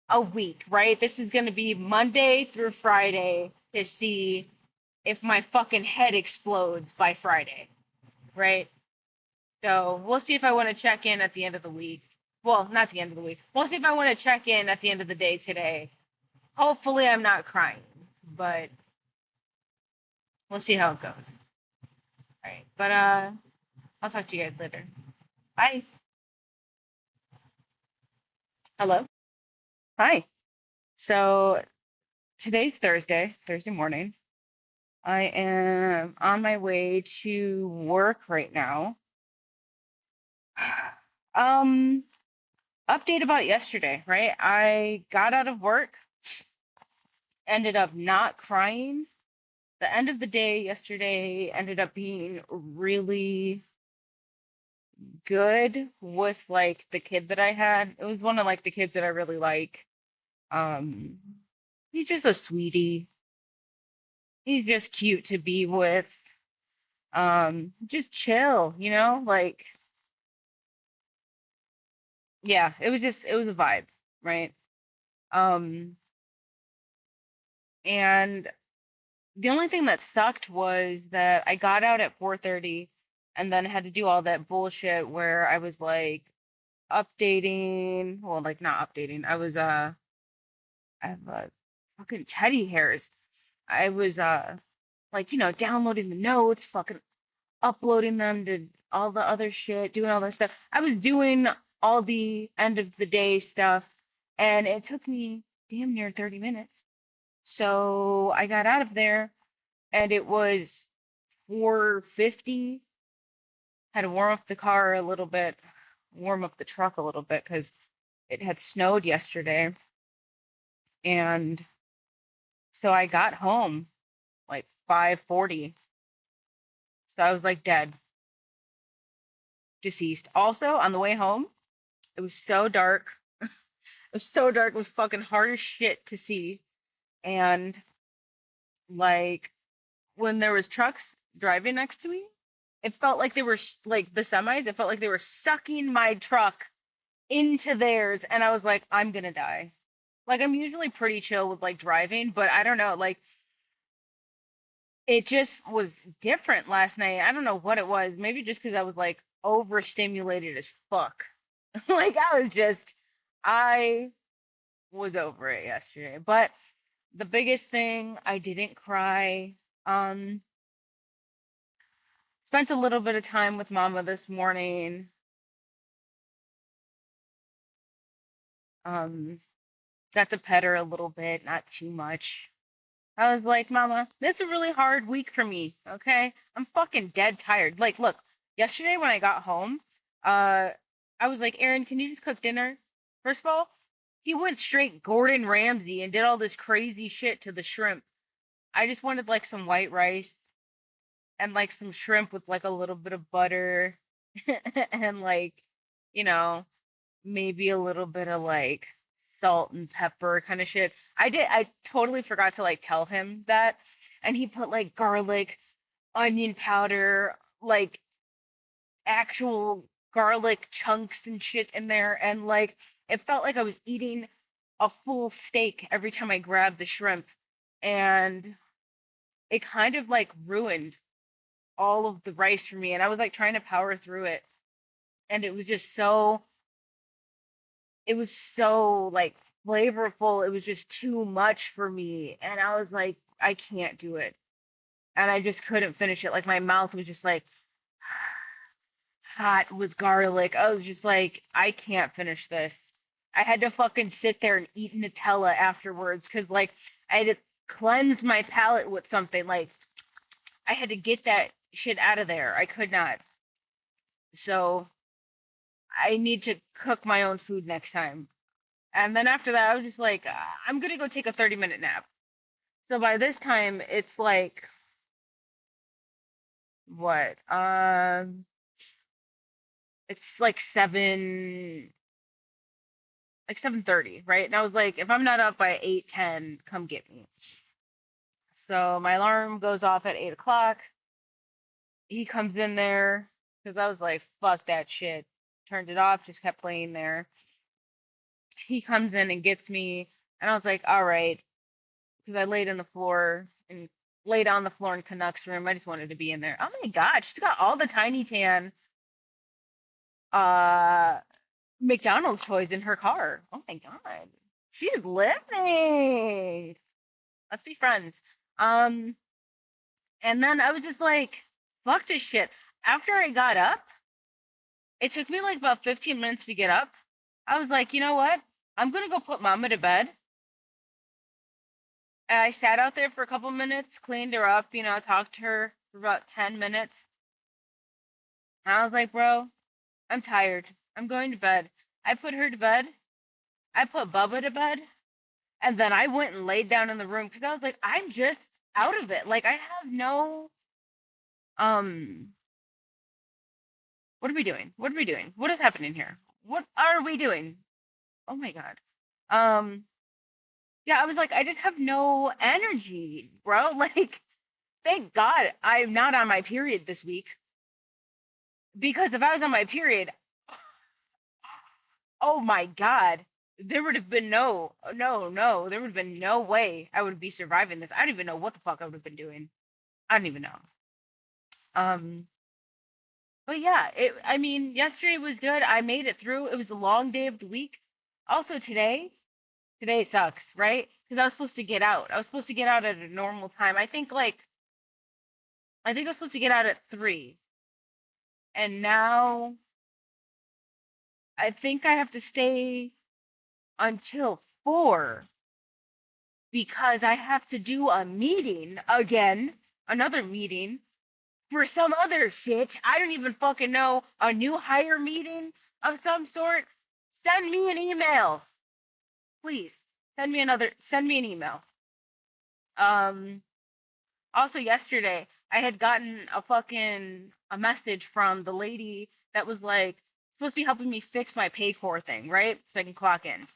a week, right? This is gonna be Monday through Friday to see if my fucking head explodes by Friday, right? So we'll see if I want to check in at the end of the week. Well, not the end of the week. We'll see if I want to check in at the end of the day today. Hopefully I'm not crying, but we'll see how it goes. All right. But I'll talk to you guys later. Bye. Hello. Hi. So today's Thursday morning. I am on my way to work right now. Um, Update about yesterday, right? I got out of work, ended up not crying. The end of the day yesterday ended up being really good with like the kid that I had. It was one of like the kids that I really like. Um, he's just a sweetie. He's just cute to be with. Just chill, like yeah, it was a vibe, right? Um, and the only thing that sucked was that I got out at 4:30 and then had to do all that bullshit where I was like updating, well, like not updating. I have fucking teddy hairs. I was like, downloading the notes, fucking uploading them to all the other shit, doing all this stuff. I was doing all the end of the day stuff, and it took me damn near 30 minutes. So I got out of there, and it was 4:50. Had to warm up the car a little bit, warm up the truck a little bit because it had snowed yesterday. And so I got home like 5:40. So I was like dead, deceased. Also, on the way home, it was so dark. It was so dark. It was fucking hard as shit to see. And like when there was trucks driving next to me, it felt like they were like the semis. It felt like they were sucking my truck into theirs, and I was like, I'm gonna die. Like I'm usually pretty chill with like driving, but I don't know, like it just was different last night. I don't know what it was. Maybe just because I was like overstimulated as fuck. Like I was over it yesterday. But the biggest thing, I didn't cry. Um, Spent a little bit of time with Mama this morning. Um, Got to pet her a little bit, not too much. I was like, Mama, it's a really hard week for me, okay? I'm fucking dead tired. Like, look, yesterday when I got home, uh, I was like, Aaron, can you just cook dinner? First of all, he went straight Gordon Ramsay and did all this crazy shit to the shrimp. I just wanted like some white rice and like some shrimp with like a little bit of butter and like, you know, maybe a little bit of like salt and pepper kind of shit. I totally forgot to like tell him that. And he put like garlic, onion powder, like actual garlic chunks and shit in there. And like it felt like I was eating a full steak every time I grabbed the shrimp. And it kind of like ruined all of the rice for me. And I was like trying to power through it. And it was so like flavorful. It was just too much for me. And I was like, I can't do it. And I just couldn't finish it. Like my mouth was just like hot with garlic. I was just like, I can't finish this. I had to fucking sit there and eat Nutella afterwards because like I had to cleanse my palate with something. Like I had to get that shit out of there. I could not. So I need to cook my own food next time. And then after that, I was just like, I'm gonna go take a 30-minute nap. So by this time, it's like what? It's like 7:30, right? And I was like, if I'm not up by 8:10, come get me. So my alarm goes off at 8 o'clock. He comes in there because I was like, fuck that shit. Turned it off, just kept playing there. He comes in and gets me, and I was like, all right, because I laid on the floor and laid on the floor in Canucks room. I just wanted to be in there. Oh my God, she's got all the Tiny Tan uh McDonald's toys in her car. Oh my God. She's living. Let's be friends. Um, and then I was just like, fuck this shit. After I got up, it took me like about 15 minutes to get up. I was like, you know what? I'm gonna go put Mama to bed. And I sat out there for a couple minutes, cleaned her up, talked to her for about 10 minutes. And I was like, bro, I'm tired. I'm going to bed. I put her to bed. I put Bubba to bed. And then I went and laid down in the room because I was like, I'm just out of it. Like I have no um what are we doing? What are we doing? What is happening here? What are we doing? Oh my God. Um yeah, I was like, I just have no energy, bro. Like, thank God I'm not on my period this week. Because if I was on my period, oh my God, there would have been no, there would have been no way I would be surviving this. I don't even know what the fuck I would have been doing. I don't even know. Um But yeah, I mean, yesterday was good. I made it through. It was a long day of the week. Also today sucks, right? Because I was supposed to get out. I was supposed to get out at a normal time. I think I was supposed to get out at 3. And now I think I have to stay until 4 because I have to do a meeting again, another meeting for some other shit. I don't even fucking know. A new hire meeting of some sort. Send me an email. Please send me an email. Um, Also yesterday I had gotten a message from the lady that was like supposed to be helping me fix my Paycor thing, right? So I can clock in.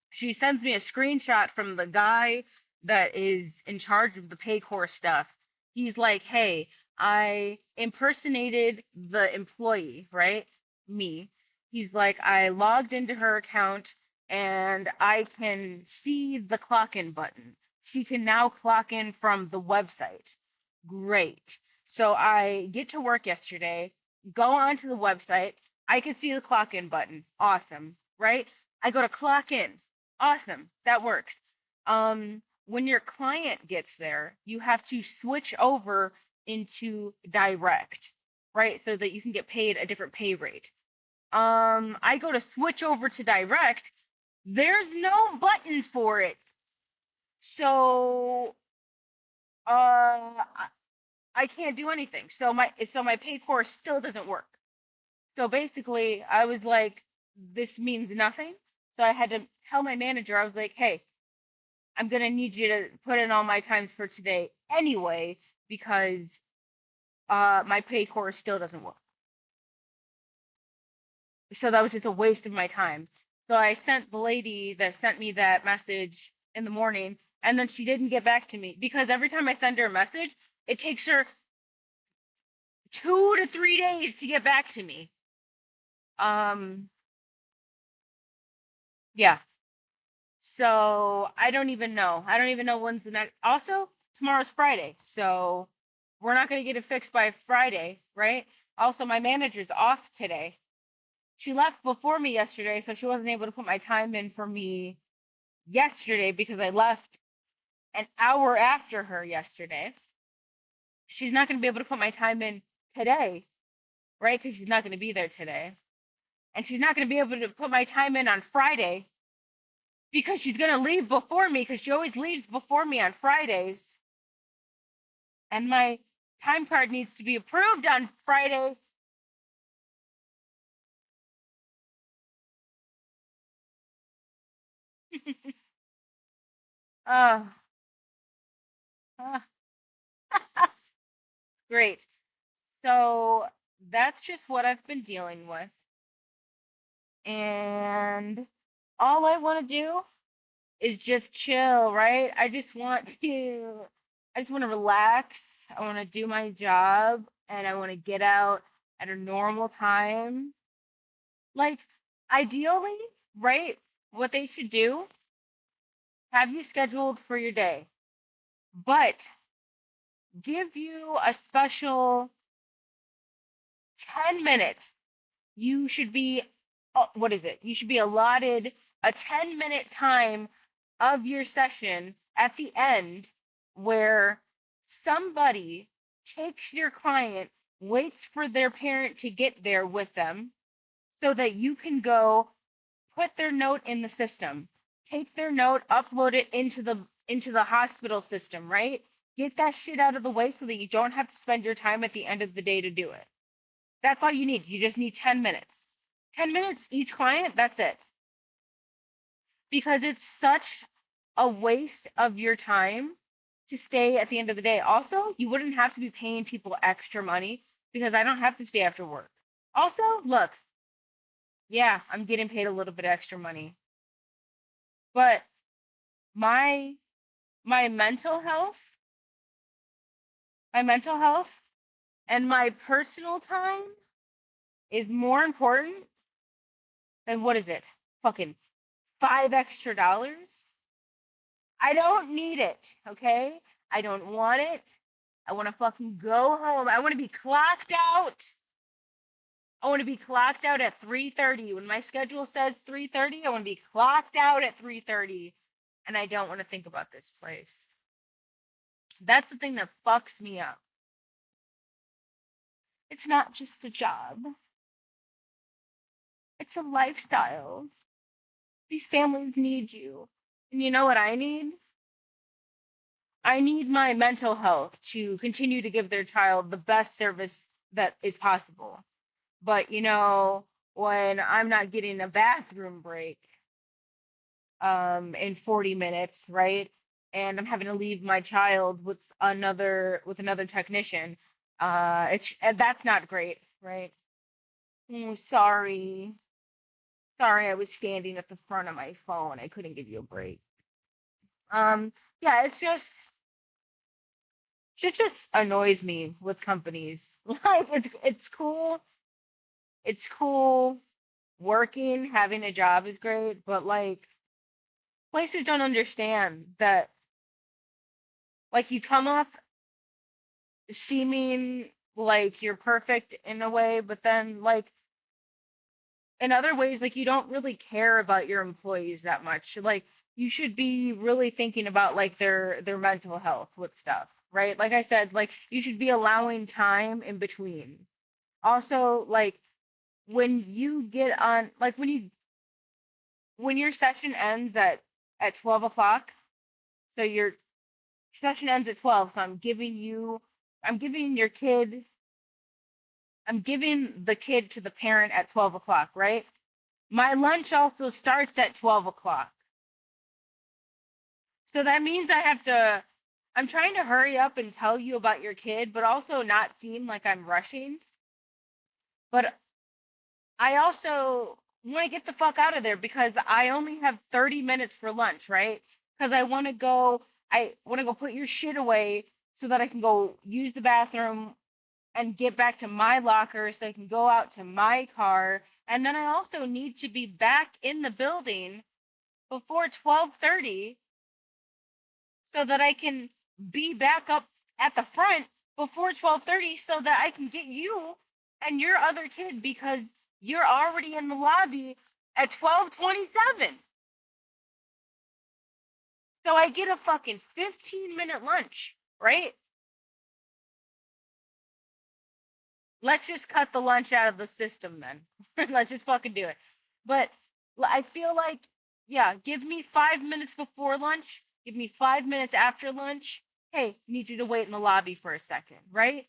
She sends me a screenshot from the guy that is in charge of the Paycor stuff. He's like, "Hey, I impersonated the employee, right? Me." He's like, "I logged into her account and I can see the clock in button. She can now clock in from the website." Great. So I get to work yesterday, go onto the website, I can see the clock in button. Awesome, right? I go to clock in. Awesome. That works. When your client gets there, you have to switch over into direct, right? So that you can get paid a different pay rate. I go to switch over to direct. There's no button for it. So, I can't do anything. So my Paycor still doesn't work. So basically, I was like, this means nothing. So I had to tell my manager, I was like, hey, I'm gonna need you to put in all my times for today anyway because my Paycor still doesn't work. So that was just a waste of my time. So I sent the lady that sent me that message in the morning, and then she didn't get back to me because every time I send her a message, it takes her 2 to 3 days to get back to me. Um, yeah. So I don't even know. I don't even know when's the next. Also, tomorrow's Friday, so we're not gonna get it fixed by Friday, right? Also, my manager's off today. She left before me yesterday, so she wasn't able to put my time in for me yesterday because I left an hour after her yesterday. She's not gonna be able to put my time in today, right? Because she's not gonna be there today. And she's not gonna be able to put my time in on Friday because she's gonna leave before me because she always leaves before me on Fridays. And my Time card needs to be approved on Friday. uh, uh, Great. So that's just what I've been dealing with. And all I want to do is just chill, right? I just want to relax. I want to do my job and I want to get out at a normal time. Like, ideally, right? What they should do, have you scheduled for your day, but give you a special 10 minutes. You should be, what is it? You should be allotted a 10-minute time of your session at the end where somebody takes your client, waits for their parent to get there with them so that you can go put their note in the system, take their note, upload it into the hospital system, right? Get that shit out of the way so that you don't have to spend your time at the end of the day to do it. That's all you need. You just need 10 minutes. 10 minutes each client, that's it. Because it's such a waste of your time to stay at the end of the day. Also, you wouldn't have to be paying people extra money because I don't have to stay after work. Also, look, yeah, I'm getting paid a little bit extra money, but my my mental health, my mental health and my personal time is more important than what is it? Fucking $5 extra. I don't need it, okay? I don't want it. I want to fucking go home. I want to be clocked out. I want to be clocked out at 3:30. When my schedule says 3:30, I want to be clocked out at 3:30. And I don't want to think about this place. That's the thing that fucks me up. It's not just a job. It's a lifestyle. These families need you. And you know what I need? I need my mental health to continue to give their child the best service that is possible. But when I'm not getting a bathroom break in 40 minutes, right? And I'm having to leave my child with another technician, and that's not great, right? Oh, sorry. Sorry, I was standing at the front of my phone. I couldn't give you a break. Yeah, it just annoys me with companies. Like it's cool working, having a job is great, but like places don't understand that like you come off seeming like you're perfect in a way, but then like in other ways like you don't really care about your employees that much. Like you should be really thinking about like their mental health with stuff, right? Like I said, like you should be allowing time in between. Also, like when you get on like when your session ends at 12 o'clock, so your session ends at 12, so I'm giving your kid, I'm giving the kid to the parent at 12 o'clock, right? My lunch also starts at 12 o'clock. So that means I'm trying to hurry up and tell you about your kid, but also not seem like I'm rushing. But I also want to get the fuck out of there because I only have 30 minutes for lunch, right? Because I want to go put your shit away so that I can go use the bathroom and get back to my locker so I can go out to my car. And then I also need to be back in the building before 12:30 so that I can be back up at the front before 12:30 so that I can get you and your other kid because you're already in the lobby at 12:27. So I get a fucking 15-minute lunch, right? Let's just cut the lunch out of the system then. Let's just fucking do it. But I feel like, yeah, give me 5 minutes before lunch, give me 5 minutes after lunch. hey, need you to wait in the lobby for a second, right?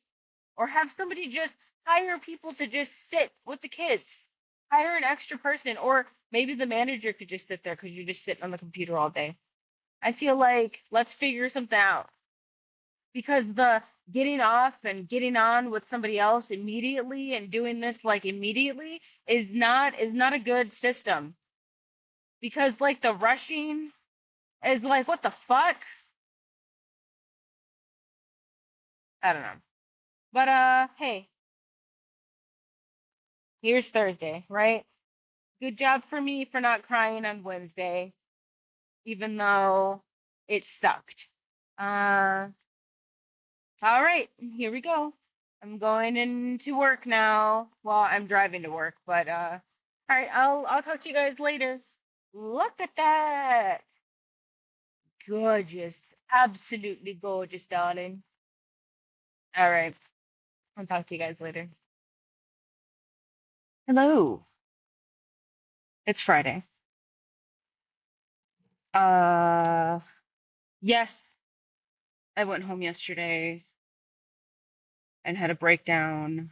Or have somebody just hire people to just sit with the kids. Hire an extra person, or maybe the manager could just sit there because you're just sitting on the computer all day. I feel like let's figure something out because the getting off and getting on with somebody else immediately and doing this like immediately is not a good system because like the rushing is like what the fuck. I don't know. But hey, here's Thursday, right? Good job for me for not crying on Wednesday, even though it sucked. Uh, all right, here we go. I'm going into work now. Well, I'm driving to work, but all right, I'll talk to you guys later. Look at that. Gorgeous. Absolutely gorgeous, darling. All right, I'll talk to you guys later. Hello. It's Friday. Uh, yes, I went home yesterday and had a breakdown.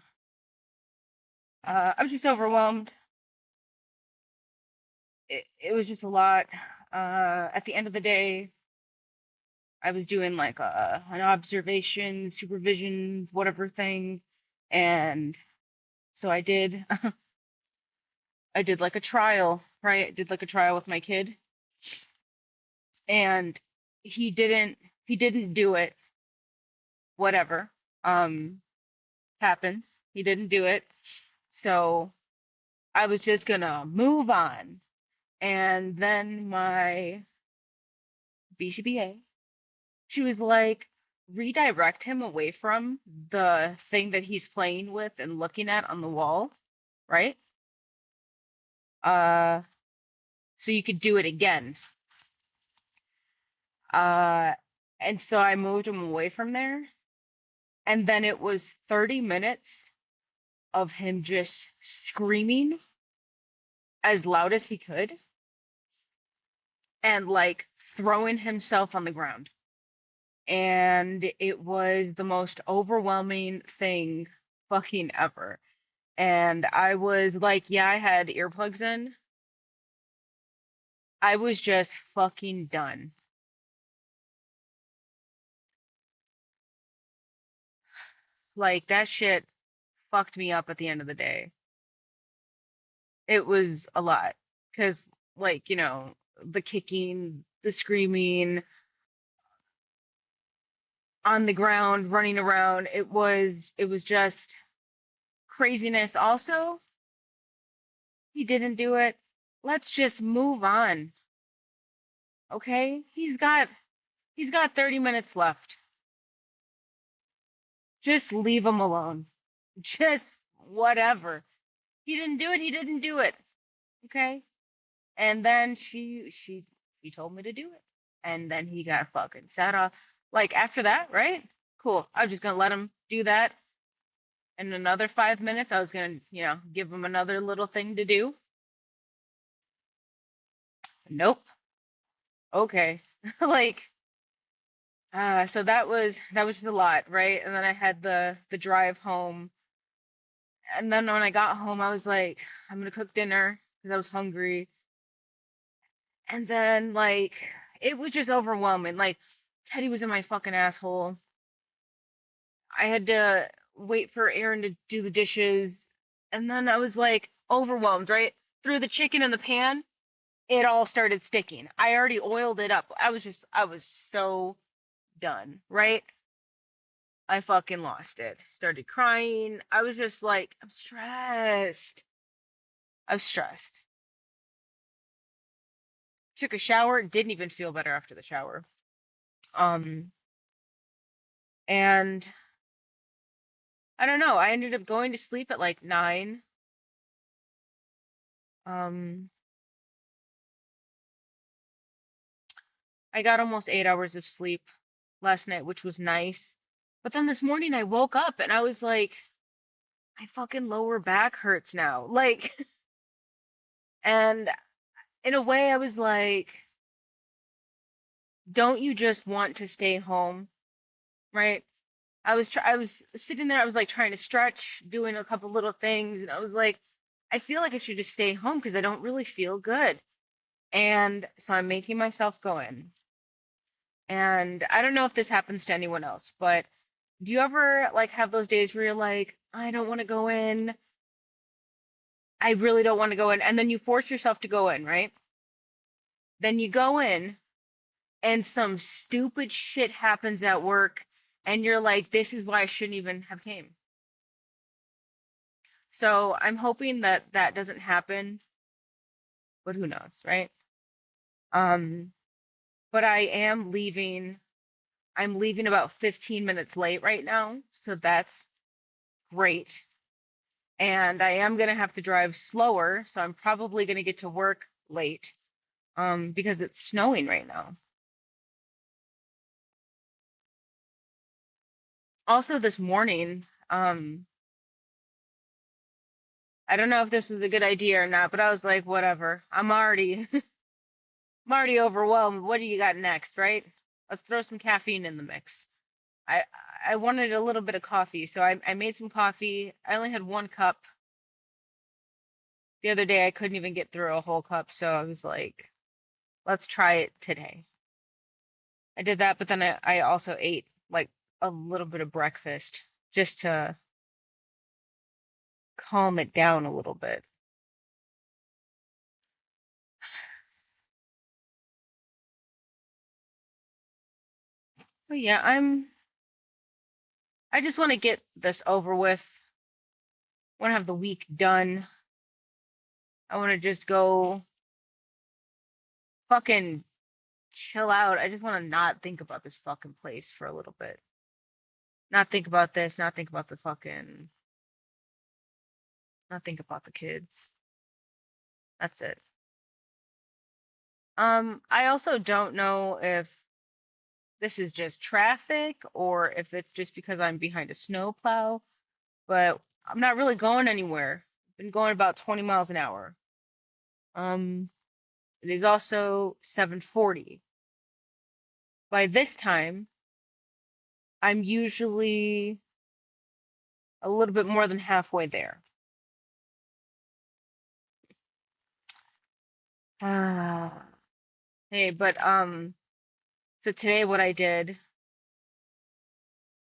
I was just overwhelmed. It was just a lot. At the end of the day, I was doing like an observation, supervision, whatever thing, and so I did. I did like a trial, right? I did like a trial with my kid, and he didn't. He didn't do it. Whatever. Um, happens. He didn't do it. So I was just gonna move on. And then my BCBA, she was like, redirect him away from the thing that he's playing with and looking at on the wall, right? Uh, so you could do it again. Uh, and so I moved him away from there. And then it was 30 minutes of him just screaming as loud as he could and like throwing himself on the ground. And it was the most overwhelming thing fucking ever. And I was like, yeah, I had earplugs in. I was just fucking done. Like that shit fucked me up at the end of the day. It was a lot. 'Cause like, the kicking, the screaming on the ground, running around, it was just craziness. Also, he didn't do it. Let's just move on. Okay? He's got 30 minutes left. Just leave him alone. Just whatever. He didn't do it, he didn't do it. Okay? And then she told me to do it. And then he got fucking set off. Like after that, right? Cool. I was just gonna let him do that. In another 5 minutes, I was gonna, give him another little thing to do. Nope. Okay. Like, so that was a lot, right? And then I had the drive home. And then when I got home, I was like, I'm gonna cook dinner because I was hungry. And then like it was just overwhelming. Like Teddy was in my fucking asshole. I had to wait for Aaron to do the dishes. And then I was like overwhelmed, right? Threw the chicken in the pan, it all started sticking. I already oiled it up. I was so done, right? I fucking lost it. Started crying. I was just like, I'm stressed. I was stressed. Took a shower, didn't even feel better after the shower. Um, and I don't know. I ended up going to sleep at like 9. Um, I got almost 8 hours of sleep last night, which was nice. But then this morning I woke up and I was like, my fucking lower back hurts now. Like, and in a way, I was like, don't you just want to stay home? right? I was sitting there, I was like trying to stretch, doing a couple little things, and I was like, I feel like I should just stay home because I don't really feel good. And so I'm making myself go in. And I don't know if this happens to anyone else, but do you ever like have those days where you're like, I don't want to go in. I really don't want to go in. And then you force yourself to go in, right? Then you go in and some stupid shit happens at work and you're like, this is why I shouldn't even have came. So I'm hoping that that doesn't happen, but who knows, right? Um, but I am leaving. I'm leaving about 15 minutes late right now, so that's great. And I am gonna have to drive slower, so I'm probably gonna get to work late, because it's snowing right now. Also this morning, I don't know if this was a good idea or not, but I was like, whatever. I'm already overwhelmed. What do you got next, right? Let's throw some caffeine in the mix. I I wanted a little bit of coffee, so I made some coffee. I only had one cup. The other day I couldn't even get through a whole cup, so I was like, let's try it today. I did that, but then I also ate like a little bit of breakfast just to calm it down a little bit. But yeah, I just want to get this over with. Want to have the week done. I want to just go fucking chill out. I just want to not think about this fucking place for a little bit. Not think about this, not think about the fucking, not think about the kids. That's it. I also don't know if this is just traffic or if it's just because I'm behind a snowplow, but I'm not really going anywhere. I've been going about 20 miles an hour. Um, it is also 7:40. By this time, I'm usually a little bit more than halfway there. Ah, hey, but so today what I did,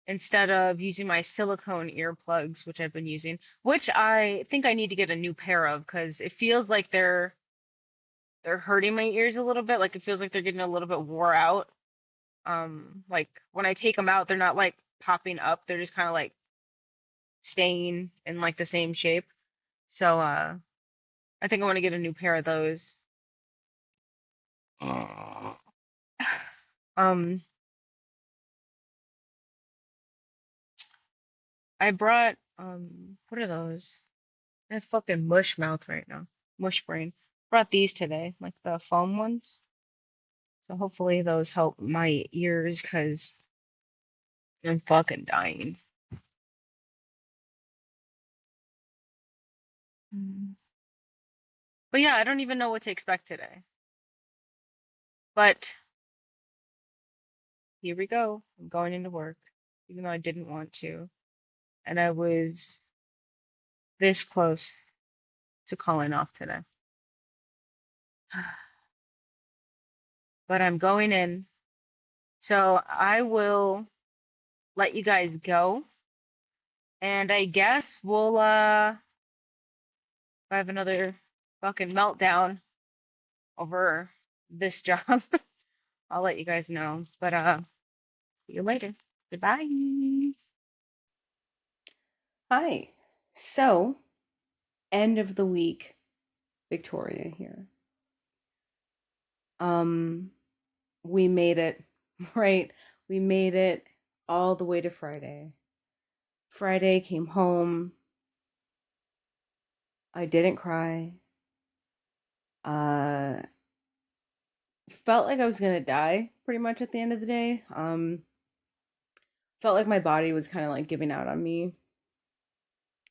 instead of using my silicone earplugs, which I've been using, which I think I need to get a new pair of because it feels like they're hurting my ears a little bit. Like it feels like they're getting a little bit wore out. Like when I take them out, they're not like popping up. They're just kind of like staying in like the same shape. So I think I want to get a new pair of those. Um, I brought what are those? I have fucking mush mouth right now. Mush brain. Brought these today, like the foam ones. So hopefully those help my ears because I'm fucking dying. Mm. But yeah, I don't even know what to expect today. But here we go. I'm going into work, even though I didn't want to. And I was this close to calling off today. But I'm going in. So I will let you guys go. And I guess we'll if I have another fucking meltdown over this job, I'll let you guys know. But see you later. Goodbye. Hi. So, end of the week, Victoria here. Um, we made it, right? We made it all the way to Friday. Friday came home. I didn't cry. Uh, felt like I was gonna die pretty much at the end of the day. Felt like my body was kind of like giving out on me.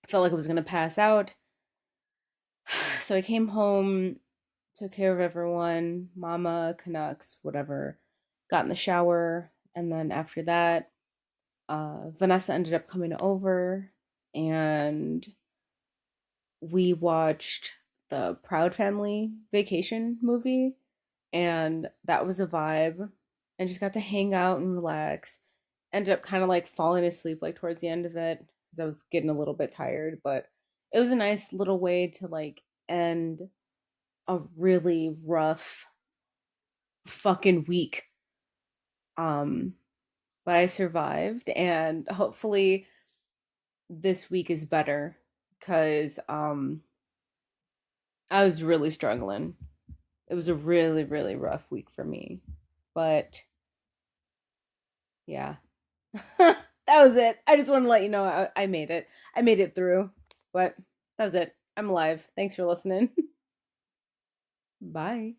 Felt like I was gonna pass out. So I came home, took care of everyone, mama, Canucks, whatever. Got in the shower, and then after that, Vanessa ended up coming over and we watched the Proud Family Vacation movie, and that was a vibe. And just got to hang out and relax. Ended up kind of like falling asleep like towards the end of it because I was getting a little bit tired, but it was a nice little way to like end a really rough fucking week. Um, but I survived, and hopefully this week is better because I was really struggling. It was a really, really rough week for me. But yeah, that was it. I just want to let you know I made it. I made it through. But that was it. I'm alive. Thanks for listening. Bye.